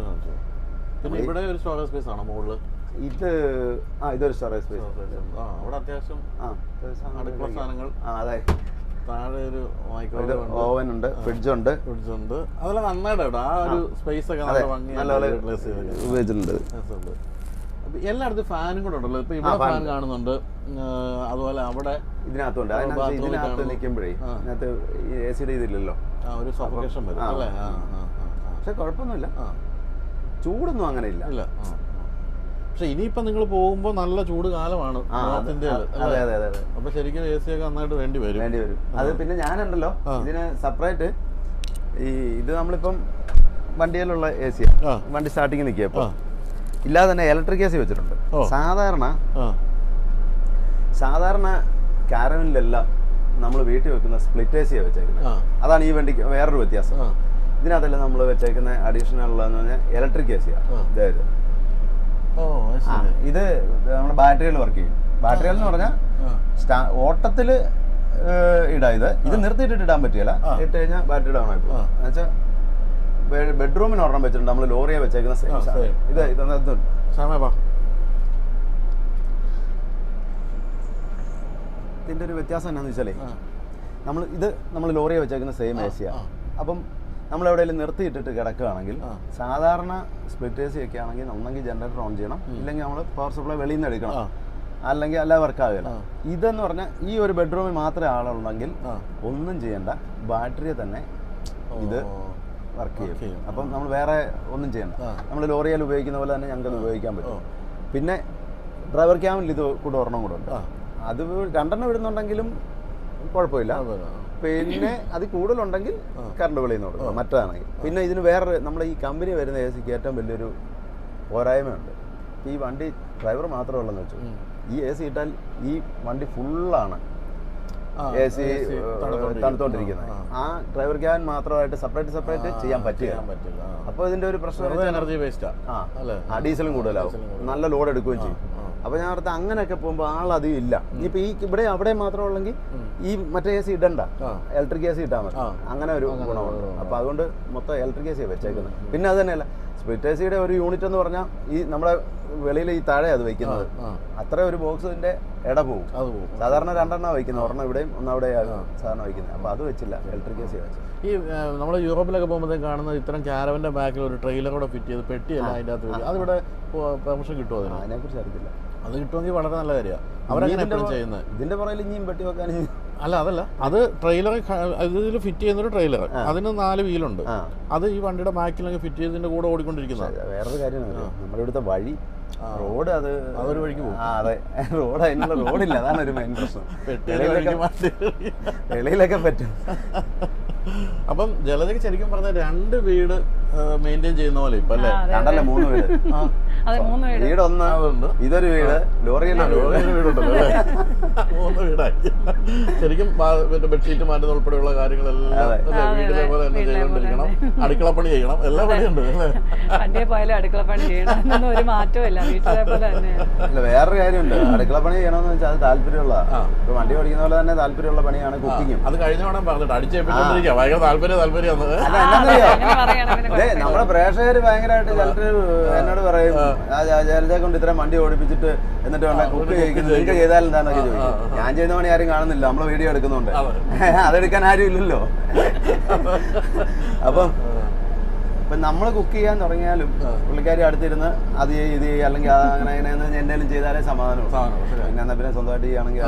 പിന്നെ ഇവിടെ ഒരു സ്റ്റോറേജ് സ്പേസ് ആണോ മുകളിൽ? ഇതൊരു സ്റ്റോറേജ് സ്പേസ്. അവിടെ അത്യാവശ്യം അടുക്കള സാധനങ്ങൾ. അതെ, താഴെ ഒരു ഓവൻ ഉണ്ട്, ഫ്രിഡ്ജ് ഉണ്ട്. അതെല്ലാം നന്നായിട്ട് ആ ഒരു സ്പേസ് ഒക്കെ നല്ലപോലെ ഉപയോഗിച്ചിട്ടുണ്ട്. എല്ലായിടത്തും ഫാനും കൂടെ ഉണ്ടല്ലോ. ഇപ്പൊ ഇവിടെ ഫാൻ കാണുന്നുണ്ട്, അതുപോലെ അവിടെ ഇതിനകത്തുണ്ട്. ഇതിനകത്ത് നിൽക്കുമ്പോഴേ ഇതിനകത്ത് AC-യുടെ ഇതില്ലല്ലോ, ഒരു സഫോക്കേഷൻ വരും അല്ലേ? പക്ഷെ കുഴപ്പമൊന്നുമില്ല, ചൂടൊന്നും അങ്ങനെ ഇല്ല. പക്ഷെ ഇനിയിപ്പോ നിങ്ങൾ പോകുമ്പോ നല്ല ചൂട് കാലമാണ്. അപ്പൊ ശരിക്കും AC ഒക്കെ നന്നായിട്ട് വേണ്ടി വരും. അത് പിന്നെ ഞാനുണ്ടല്ലോ ഇതിന് സെപ്പറേറ്റ് ഇത് നമ്മളിപ്പം വണ്ടിയിലുള്ള AC വണ്ടി സ്റ്റാർട്ടിങ് നിൽക്കുക ഇല്ലാതെ തന്നെ ഇലക്ട്രിക് AC വെച്ചിട്ടുണ്ട്. സാധാരണ കാരവനിലെല്ലാം നമ്മൾ വീട്ടിൽ വെക്കുന്ന സ്പ്ലിറ്റ് AC വെച്ചേക്കുന്നത്. അതാണ് ഈ വണ്ടിക്ക് വേറൊരു വ്യത്യാസം. ഇതിനകത്തെല്ലാം നമ്മൾ വെച്ചേക്കുന്ന അഡീഷണൽ ഉള്ളതെന്ന് പറഞ്ഞാൽ ഇലക്ട്രിക് AC ആണ്. ഇത് നമ്മുടെ ബാറ്ററിയിൽ വർക്ക് ചെയ്യും. ബാറ്ററിയിൽ എന്ന് പറഞ്ഞാൽ ഓട്ടത്തിൽ ഇടാം. ഇത് നിർത്തിയിട്ടിട്ട് ഇടാൻ പറ്റില്ല. ഇട്ട് കഴിഞ്ഞാൽ ബാറ്ററി ഡൗൺ ആയി പോകും. എന്നുവെച്ചാൽ ബെഡ്റൂമിന് ഒരെണ്ണം വെച്ചിട്ടുണ്ട്, നമ്മൾ ലോറിയെ വെച്ചേക്കുന്ന ഇതിൻ്റെ ഒരു വ്യത്യാസം എന്നാന്ന് വെച്ചാലേ നമ്മൾ ലോറിയെ വെച്ചേക്കുന്ന സെയിം AC ആണ്. അപ്പം നമ്മൾ എവിടെയെങ്കിലും നിർത്തിയിട്ടിട്ട് കിടക്കുകയാണെങ്കിൽ സാധാരണ സ്പ്ലിറ്റ് AC ഒക്കെ ആണെങ്കിൽ ഒന്നെങ്കിൽ ജനറേറ്റർ ഓൺ ചെയ്യണം, ഇല്ലെങ്കിൽ നമ്മൾ പവർ സപ്ലൈ വെളിയിൽ നിന്ന് എടുക്കണം, അല്ലെങ്കിൽ അല്ല വർക്കാകില്ല. ഇതെന്ന് പറഞ്ഞാൽ ഈ ഒരു ബെഡ്റൂമിൽ മാത്രമേ ആളുണ്ടെങ്കിൽ ഒന്നും ചെയ്യണ്ട, ബാറ്ററിയെ തന്നെ ഇത് വർക്ക് ചെയ്യും. അപ്പം നമ്മൾ വേറെ ഒന്നും ചെയ്യണ്ട. നമ്മൾ ലോറിയിൽ ഉപയോഗിക്കുന്ന പോലെ തന്നെ ഞങ്ങൾക്ക് ഉപയോഗിക്കാൻ പറ്റും. പിന്നെ ഡ്രൈവർ ക്യാബിനിൽ ഇത് കൂടെ ഒരെണ്ണം കൂടെ ഉണ്ട്. അത് 2 ഇടുന്നുണ്ടെങ്കിലും കുഴപ്പമില്ല. പിന്നെ അത് കൂടുതലുണ്ടെങ്കിൽ കറണ്ട് വെളിയിൽ നിന്ന് കൊടുക്കണം മറ്റതാണെങ്കിൽ. പിന്നെ ഇതിന് വേറെ നമ്മുടെ ഈ കമ്പനി വരുന്ന എ സിക്ക് ഏറ്റവും വലിയൊരു പോരായ്മയുണ്ട്. ഈ വണ്ടി ഡ്രൈവർ മാത്രമേ ഉള്ളെന്ന് വെച്ചു, ഈ എ സി ഇട്ടാൽ ഈ വണ്ടി ഫുള്ളാണ് എ സി തണുത്തോണ്ടിരിക്കുന്നത്. ആ ഡ്രൈവർ ക്യാബിൻ മാത്രമായിട്ട് സെപ്പറേറ്റ് ചെയ്യാൻ പറ്റില്ല. അപ്പോൾ ഇതിന്റെ ഒരു പ്രശ്നം എനർജി വേസ്റ്റാ, ഡീസലും കൂടുതലാവും, നല്ല ലോഡ് എടുക്കുകയും ചെയ്യും. അപ്പോൾ ഞാൻ ഓർത്ത് അങ്ങനെയൊക്കെ പോകുമ്പോൾ ആളധികം ഇല്ല. ഇനിയിപ്പോൾ ഈ ഇവിടെ അവിടെ മാത്രം ഉള്ളെങ്കിൽ ഈ മറ്റേ എ സി ഇടണ്ട, ഇലക്ട്രിക് എ സി ഇട്ടാൽ മതി. അങ്ങനെ ഒരു ഗുണമുണ്ട്. അപ്പോൾ അതുകൊണ്ട് മൊത്തം ഇലക്ട്രിക് എ സി വെച്ചേക്കുന്നത്. പിന്നെ അത് തന്നെയല്ല, സ്പ്ലിറ്റ് എ സിയുടെ ഒരു യൂണിറ്റ് എന്ന് പറഞ്ഞാൽ ഈ നമ്മുടെ വെളിയിൽ ഈ താഴെ അത് വയ്ക്കുന്നത്, അത്ര ഒരു ബോക്സിന്റെ ഇട പോകും. സാധാരണ 2 എണ്ണം വയ്ക്കുന്നത്, ഒരെണ്ണം ഇവിടെയും ഒന്നവിടെ സാധാരണ വയ്ക്കുന്നത്. അപ്പോൾ അത് വെച്ചില്ല, ഇലക്ട്രിക് എ സി വെച്ചു. ഈ നമ്മൾ യൂറോപ്പിലൊക്കെ പോകുമ്പോഴത്തേക്ക് കാണുന്നത് ഇത്തരം ക്യാരവന്റെ ബാക്കിൽ ഒരു ട്രെയിലർ കൂടെ ഫിറ്റ് ചെയ്ത് പെട്ടിയല്ല അതിൻ്റെ അകത്ത് വരും. അതിവിടെ പെർമിഷൻ കിട്ടുമോ? അതിനെക്കുറിച്ച് അറിയത്തില്ല. അത് കിട്ടുമെങ്കിൽ വളരെ നല്ല കാര്യമാണ്. അവരങ്ങനെ എപ്പോഴും ചെയ്യുന്നത്. ഇതിന്റെ പുറകിൽ ഇനിയും പെട്ടി വെക്കാൻ അതല്ല, അത് ട്രെയിലർ ഇതിൽ ഫിറ്റ് ചെയ്യുന്നൊരു ട്രെയിലർ, അതിന് 4 വീലുണ്ട്. അത് ഈ വണ്ടിയുടെ ബാക്കിലൊക്കെ ഫിറ്റ് ചെയ്തതിന്റെ കൂടെ ഓടിക്കൊണ്ടിരിക്കുന്നത്. വേറൊരു കാര്യമാണ്, നമ്മുടെ ഇവിടുത്തെ വഴി റോഡ് അതൊരു വഴിക്ക് പോകും. അതെ, റോഡ് അതിനുള്ള റോഡില്ല, അതാണ് ഒരു മെയിൻ പ്രശ്നം. വെളിയിലൊക്കെ പറ്റും. അപ്പം ജലജയ്ക്ക് ശരിക്കും പറഞ്ഞ 2 വീട് മെയിൻറ്റെയിൻ ചെയ്യുന്ന പോലെ ഇപ്പൊ അല്ലേ? 2 അല്ല 3 വീട്. വീട് ഒന്ന്, ഇതൊരു വീട്, ലോറിയുടെ വീടുണ്ടല്ലോ അല്ലേ? 3 വീടായി. ശരിക്കും ബെഡ്ഷീറ്റ് മാറ്റുന്ന ഉൾപ്പെടെയുള്ള കാര്യങ്ങളെല്ലാം വീട്ടിലെ പോലെ തന്നെ ചെയ്തുകൊണ്ടിരിക്കണം. അടുക്കളപ്പണി ചെയ്യണം, എല്ലാ പണിയുണ്ട് അല്ലേ? വണ്ടിയെ പോയാലും അടുക്കളപ്പണി ചെയ്യണം, എന്നൊന്നും ഒരു മാറ്റമില്ല, വീട്ടിലെ പോലെ തന്നെ. അല്ല, വേറൊരു കാര്യമുണ്ട്, അടുക്കളപ്പണി ചെയ്യണമെന്ന് വെച്ചാൽ അത് താല്പര്യമുള്ള, ഇപ്പൊ വണ്ടി ഓടിക്കുന്ന പോലെ തന്നെ താല്പര്യമുള്ള പണിയാണ് കുക്കിങ്ങും. അത് കഴിഞ്ഞ തവണ പറഞ്ഞിട്ട് അടിച്ചേപ്പിച്ചോണ്ടിരിക്കുക, ഭയങ്കര താല്പര്യം. നമ്മുടെ പ്രേക്ഷകര് ഭയങ്കരമായിട്ട് ചിലര് എന്നോട് പറയും, ജലജയെ കൊണ്ട് ഇത്രയും വണ്ടി ഓടിപ്പിച്ചിട്ട് എന്നിട്ട് വേണ്ട കുക്ക് ചെയ്യിക്കുന്നത്, നിങ്ങൾക്ക് ചെയ്താൽ എന്താണെന്നൊക്കെ ചോദിക്കും. ഞാൻ ചെയ്യുന്ന പണി ആരും കാണുന്നില്ല, നമ്മളെ വീഡിയോ എടുക്കുന്നുണ്ട്, അതെടുക്കാൻ ആരും ഇല്ലല്ലോ. അപ്പം ഇപ്പം നമ്മൾ കുക്ക് ചെയ്യാൻ തുടങ്ങിയാലും പുള്ളിക്കാരി അടുത്തിരുന്ന് അത് ഇത് ചെയ്യുക, അല്ലെങ്കിൽ അങ്ങനെ അങ്ങനെയെന്ന് എന്തെങ്കിലും ചെയ്താലേ സമാധാനം. പിന്നെ എന്നാൽ പിന്നെ സ്വന്തമായിട്ട് ചെയ്യുകയാണെങ്കിൽ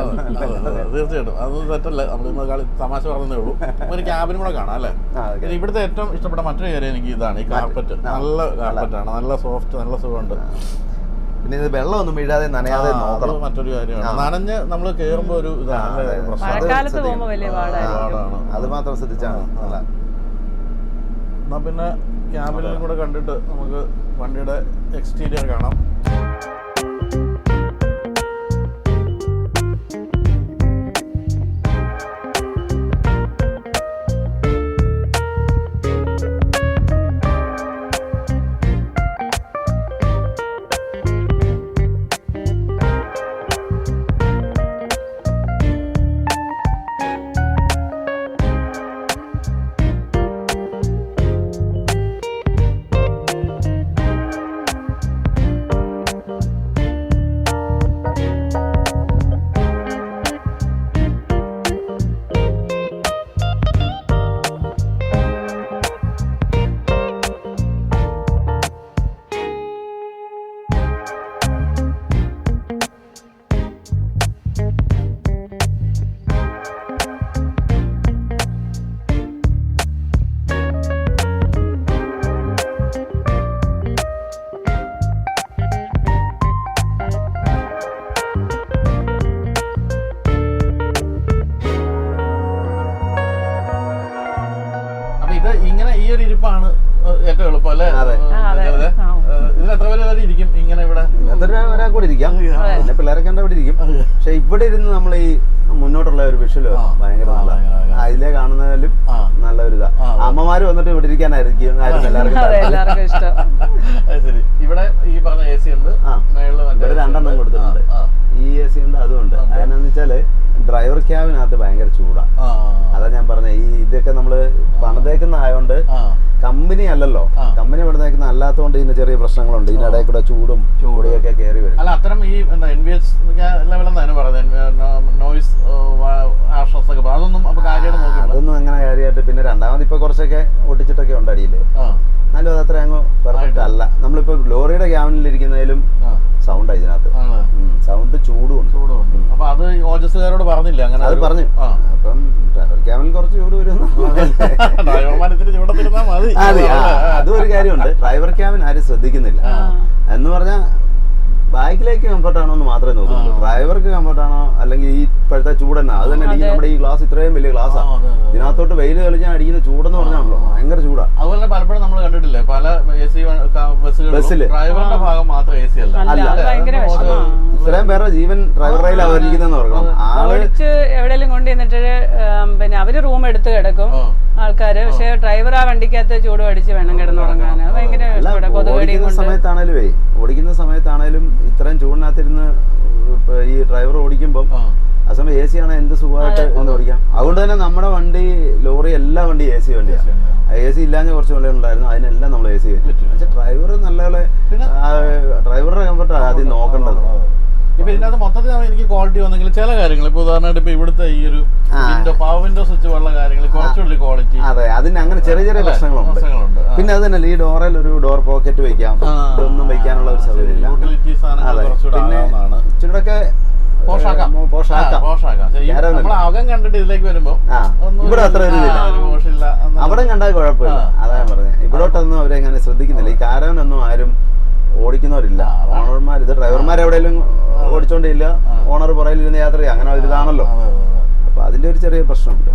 തീർച്ചയായിട്ടും അത് തെറ്റല്ല. നമ്മൾ തമാശ പറഞ്ഞതേ ഉള്ളൂ. ഒരു ക്യാബിനും കൂടെ കാണാം അല്ലേ? ഇവിടുത്തെ ഏറ്റവും ഇഷ്ടപ്പെട്ട മറ്റൊരു കാര്യം എനിക്ക് ഇതാണ്, ഈ കാർപ്പറ്റ്. നല്ല കാർപ്പറ്റാണ്, നല്ല സോഫ്റ്റ്, നല്ല സുഖമുണ്ട്. പിന്നെ ഇത് വെള്ളമൊന്നും വീഴാതെ നനയാതെ നോക്കണം, മറ്റൊരു കാര്യമാണ്. നനഞ്ഞ് നമ്മൾ കയറുമ്പോ ഒരു ഇതാണ്, അത് മാത്രം ശ്രദ്ധിച്ചാണ്. എന്നാ പിന്നെ ക്യാബിനും കൂടെ കണ്ടിട്ട് നമുക്ക് വണ്ടിയുടെ എക്സ്റ്റീരിയർ കാണാം. ഇങ്ങനെ ഈ ഒരു ഇരിപ്പാണ് ഏറ്റവും എളുപ്പം അല്ലേ? ഇതിന് എത്ര പേര് ഇരിക്കും ഇങ്ങനെ? ഇവിടെ എത്ര ഒരാൾ കൂടെ ഇരിക്കാം, പിന്നെ പിള്ളേരൊക്കെ ഇവിടെ ഇരിക്കും. പക്ഷെ ഇവിടെ ഇരുന്ന് നമ്മൾ ഈ മുന്നോട്ടുള്ള ഒരു വിഷ്വല് ഭയങ്കര നല്ല, അതിലെ കാണുന്നതിലും നല്ലൊരു ഇതാ. അമ്മമാര് വന്നിട്ട് ഇവിടെ ഇരിക്കാനായിരിക്കും എല്ലാവർക്കും ഇഷ്ടം. ശരി, ഇവിടെ ഈ പറഞ്ഞ എ സി ഉണ്ട്, ഇവിടെ 2 എണ്ണം കൊടുത്തിട്ടുണ്ട്. ഈ എ സി ഉണ്ട്, അതുകൊണ്ട് അതിനാന്ന് വെച്ചാല് ഡ്രൈവർ ക്യാബിനകത്ത് ഭയങ്കര ചൂടാ. അതാ ഞാൻ പറഞ്ഞത്, ഈ ഇതൊക്കെ നമ്മള് പണിതേക്കുന്ന ആയതുകൊണ്ട് കമ്പനി അല്ലല്ലോ, കമ്പനി പണിതേക്കുന്ന അല്ലാത്തതുകൊണ്ട് ഇതിന് ചെറിയ പ്രശ്നങ്ങളുണ്ട്. ഇതിനിടയിൽ കൂടെ ചൂടും ചൂടിയൊക്കെ കയറി വരും. അല്ല, അത്തരം ഈ NVH ലെവലെന്നാണ് പറയുന്നത്, നോയിസ് അതൊന്നും അതൊന്നും അങ്ങനെ കാര്യമായിട്ട്. പിന്നെ രണ്ടാമത് ഇപ്പൊ കുറച്ചൊക്കെ ഒട്ടിച്ചിട്ടൊക്കെ ഉണ്ട് അടിയില്, എന്നാലും അത് അത്ര അങ്ങ് പെർഫെക്റ്റ് അല്ല. നമ്മളിപ്പോ ലോറിയുടെ ക്യാബിനിലിരിക്കുന്നതിലും സൗണ്ട് ഇതിനകത്ത്, സൗണ്ട് ചൂടുണ്ട്. അപ്പൊ അത് ഓജസ്സുകാരോട് പറഞ്ഞില്ല? അങ്ങനെ അത് പറഞ്ഞു. അപ്പം ഡ്രൈവർ ക്യാബിനിൽ കുറച്ച് ചൂട് വരും. അതും ഒരു കാര്യമുണ്ട്, ഡ്രൈവർ ക്യാബിൻ ആരും ശ്രദ്ധിക്കുന്നില്ല എന്ന് പറഞ്ഞാൽ ബാക്കിലേക്ക് കംഫർട്ടാണോ എന്ന് മാത്രമേ നോക്കുന്നുള്ളൂ. ഡ്രൈവർക്ക് കംഫർട്ടാണോ അല്ലെങ്കിൽ ഈ ഇപ്പോഴത്തെ ചൂടെന്നാ അത് തന്നെ. ഈ നമ്മുടെ ഈ ഗ്ലാസ് ഇത്രയും വലിയ ഗ്ലാസ്സാണ്, ഇതിനകത്തോട്ട് വെയിൽ കളിച്ചാൽ അടിക്കുന്ന ചൂടെന്ന് പറഞ്ഞാണല്ലോ ഭയങ്കര ചൂടാ. അതുപോലെ പലപ്പോഴും നമ്മൾ കണ്ടിട്ടില്ലേ പല AC ബസ്സിൽ ഡ്രൈവറിന്റെ ഭാഗം മാത്രം AC അല്ല. ഇത്രയും പേരുടെ ജീവൻ ഡ്രൈവർ റെയിൽ അവതരിക്കുന്നതെന്ന് പറയണം. എവിടെയെങ്കിലും കൊണ്ട് ചെന്നിട്ട് പിന്നെ അവര് റൂം എടുത്ത് കിടക്കും ആൾക്കാര്. പക്ഷെ ഡ്രൈവർ ആ വണ്ടിക്കകത്ത് ചൂട് പഠിച്ച് വേണം കിടന്നുറങ്ങാൻ. ഭയങ്കര ഓടിക്കുന്ന സമയത്താണേലും ഇത്രയും ചൂടിനകത്തിരുന്ന് ഈ ഡ്രൈവർ ഓടിക്കുമ്പോൾ ആ സമയം AC ആണ് എന്ത് സുഖമായിട്ട് ഒന്ന് ഓടിക്കാം. അതുകൊണ്ട് തന്നെ നമ്മുടെ വണ്ടി ലോറി എല്ലാ വണ്ടി AC വണ്ടിയാണ്. AC ഇല്ലാഞ്ഞ കുറച്ച് വണ്ടികളുണ്ടായിരുന്നു, അതിനെല്ലാം നമ്മൾ AC കയറ്റി. പക്ഷെ ഡ്രൈവർ നല്ലപോലെ ഡ്രൈവറുടെ കംഫർട്ടാണ് ആദ്യം നോക്കേണ്ടത്. ഇപ്പൊ ഇതിനകത്ത് മൊത്തത്തിൽ എനിക്ക് ക്വാളിറ്റി വന്നെങ്കിൽ ചില കാര്യങ്ങൾ ഇപ്പൊ ഉദാഹരണമായിട്ട് ഇപ്പൊ ഇവിടുത്തെ ഈ ഒരു പവർ വിൻഡോ സ്വിച്ച് പോലുള്ള കാര്യങ്ങൾ കുറച്ചുകൂടി ക്വാളിറ്റി. അതെ, അതിന് അങ്ങനെ ചെറിയ ചെറിയ പ്രശ്നങ്ങളുണ്ട്. പിന്നെ അത് തന്നെ ഈ ഡോറിൽ ഒരു ഡോർ പോക്കറ്റ് വെക്കാം, ഇതൊന്നും വെക്കാനുള്ള ഒരു സൗകര്യം. പിന്നെ ഇച്ചിരിയൊക്കെ അകം കണ്ടിട്ട് ഇതിലേക്ക് വരുമ്പോ ഇവിടെ അത്ര അവിടെ കണ്ടാൽ കുഴപ്പമില്ല. അതാ ഞാൻ പറഞ്ഞത്, ഇവിടോട്ടൊന്നും അവരെങ്ങനെ ശ്രദ്ധിക്കുന്നില്ല. ഈ കാരവനൊന്നും ആരും ഓടിക്കുന്നവരില്ല. ഓണർമാർ ഇത് ഡ്രൈവർമാർ എവിടെയെങ്കിലും ഓടിച്ചോണ്ടില്ല, ഓണർ പുറകിലിരുന്ന് യാത്ര ചെയ്യുക, അങ്ങനെ ഒരിതാണല്ലോ. അപ്പൊ അതിന്റെ ഒരു ചെറിയ പ്രശ്നമുണ്ട്.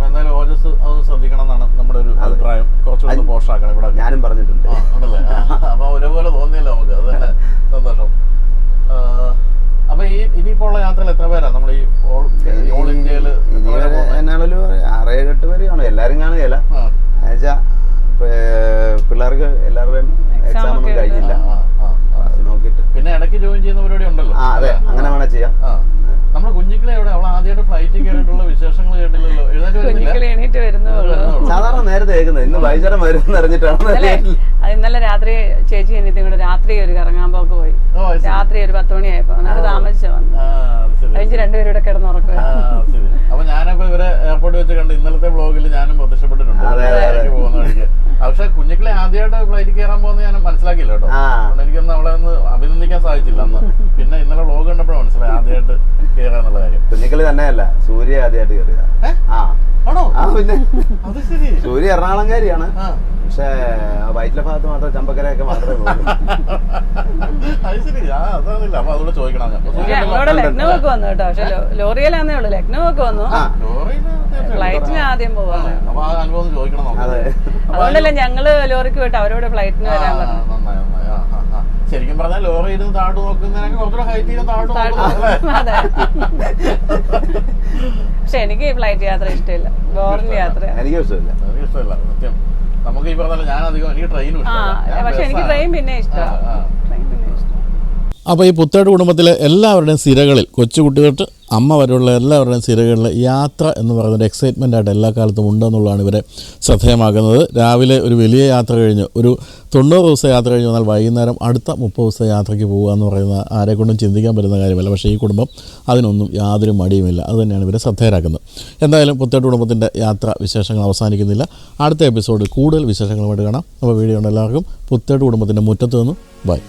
ശ്രദ്ധിക്കണം എന്നാണ് നമ്മുടെ ഒരു അഭിപ്രായം. കുറച്ചുകൂടി പോഷാക്കണം ഇവിടെ ഞാനും പറഞ്ഞിട്ടുണ്ട്. അപ്പൊ ഒരേപോലെ തോന്നിയല്ലോ നമുക്ക്, അത് തന്നെ സന്തോഷം. അപ്പൊ ഈ ഇനിയിപ്പോ ഉള്ള യാത്രയിൽ എത്ര പേരാ നമ്മൾ ഈ ഓൾ ഇന്ത്യയില്? എന്നാണല്ലോ 6-7 പേര് കാണും. എല്ലാരും കാണുകയല്ല, എന്നുവെച്ചാ പിള്ളേർക്ക് എല്ലാവരുടെയും എക്സാം ഒന്നും കഴിഞ്ഞില്ല. നോക്കിട്ട് പിന്നെ ഇടയ്ക്ക് ജോയിൻ ചെയ്യുന്ന പരിപാടി ഉണ്ടല്ലോ. അതെ, അങ്ങനെ വേണം ചെയ്യാം. നമ്മുടെ കുഞ്ഞിക്കിളെ എവിടെ? അവൾ ആദ്യമായിട്ട് ഫ്ലൈറ്റിൽ കയറിയിട്ടുള്ള വിശേഷങ്ങൾ കേട്ടില്ലല്ലോ. എഴുന്നേറ്റ് വരുന്നേ സാധാരണ നേരത്തെ കേൾക്കുന്നത്, ഇന്ന് വൈകുന്നേരം വരും അറിഞ്ഞിട്ടാണ്. ഇന്നലെ രാത്രി ചേച്ചി എന്നിട്ടും കൂടെ രാത്രി ഒരു കറങ്ങാൻ പോക്ക് പോയി. രാത്രി ഒരു 10 മണിയായപ്പോ എന്നാണ് താമസിച്ചു വന്നു. കഴിഞ്ഞ് രണ്ടുപേരും ഇവിടെ കിടന്നുറക്കുക. അപ്പൊ ഞാനിപ്പോ ഇവരെ എയർപോർട്ട് വെച്ച് കണ്ട് ഇന്നലത്തെ വ്ളോഗിൽ ഞാനും പ്രത്യക്ഷപ്പെട്ടിട്ടുണ്ട് പോകുന്ന വഴിക്ക്. പക്ഷെ കുഞ്ഞിക്കിളെ ആദ്യമായിട്ട് ഫ്ലൈറ്റിൽ കയറാൻ പോകുന്ന ഞാൻ മനസ്സിലാക്കിയില്ല കേട്ടോ. എനിക്കൊന്നും അവളെ ഒന്ന് അഭിനന്ദിക്കാൻ സാധിച്ചില്ല അന്ന്. പിന്നെ ഇന്നലെ വ്ളോഗ് കണ്ടപ്പോഴും മനസ്സിലായി ആദ്യമായിട്ട് കയറാന്നുള്ള കാര്യം. കുഞ്ഞിക്കിളി തന്നെയല്ല, സൂര്യ ആദ്യമായിട്ട് കയറിയതാ. പിന്നെ സൂര്യ എറണാകുളംകാരിയാണ്, പക്ഷെ വയറ്റിലെ ഭാഗത്ത് മാത്രം ചമ്പക്കരയൊക്കെ മാത്രമേ പോകുള്ളൂ. ലക്നൗക്ക് വന്നു കേട്ടോ. പക്ഷെ ലോറിയിലാന്നേ ഉള്ളു. ലക്നൗക്ക് വന്നു, ഫ്ലൈറ്റിന് ആദ്യം പോവാണ്. അതുകൊണ്ടല്ലേ ഞങ്ങള് ലോറിക്ക് പോയിട്ട് അവരോട് ഫ്ലൈറ്റിന് വരാൻ പറഞ്ഞു. ശരിക്കും പറഞ്ഞാൽ ലോറി ഇരുന്ന് താഴോട്ട് നോക്കുന്നതിനൊക്കെ കുറച്ചുകൂടെ ഹൈറ്റ് അതെ. പക്ഷെ എനിക്ക് ഈ ഫ്ലൈറ്റ് യാത്ര ഇഷ്ടമില്ല, ബോറിംഗ് യാത്ര. എനിക്ക് ഇഷ്ടമില്ല സത്യം. നമുക്ക് ഈ പറഞ്ഞാൽ ഞാൻ അധികം എനിക്ക് ട്രെയിനും ഇഷ്ടമല്ല. പക്ഷെ എനിക്ക് ട്രെയിൻ പിന്നെ ഇഷ്ടമാണ്. അപ്പോൾ ഈ പുത്തേട്ട് കുടുംബത്തിലെ എല്ലാവരുടെയും സിരകളിൽ, കൊച്ചുകുട്ടികൾക്ക് അമ്മ വരെയുള്ള എല്ലാവരുടെയും സിരകളിൽ യാത്ര എന്ന് പറയുന്നൊരു എക്സൈറ്റ്മെൻ്റ് ആയിട്ട് എല്ലാ കാലത്തും ഉണ്ടെന്നുള്ളതാണ് ഇവരെ ശ്രദ്ധേയമാക്കുന്നത്. രാവിലെ ഒരു വലിയ യാത്ര കഴിഞ്ഞ് ഒരു 90 ദിവസം യാത്ര കഴിഞ്ഞ് വന്നാൽ വൈകുന്നേരം അടുത്ത 30 ദിവസം യാത്രയ്ക്ക് പോകുക എന്ന് പറയുന്ന ആരെക്കൊണ്ടും ചിന്തിക്കാൻ പറ്റുന്ന കാര്യമല്ല. പക്ഷേ ഈ കുടുംബം അതിനൊന്നും യാതൊരു മടിയുമില്ല. അതുതന്നെയാണ് ഇവരെ ശ്രദ്ധേയരാക്കുന്നത്. എന്തായാലും പുത്തേട്ട് കുടുംബത്തിൻ്റെ യാത്ര വിശേഷങ്ങൾ അവസാനിക്കുന്നില്ല. അടുത്ത എപ്പിസോഡിൽ കൂടുതൽ വിശേഷങ്ങളുമായിട്ട് കാണാം. അപ്പോൾ വീഡിയോ ഉണ്ട് എല്ലാവർക്കും പുത്തേട്ട് കുടുംബത്തിൻ്റെ മുറ്റത്ത് നിന്നും ബൈ.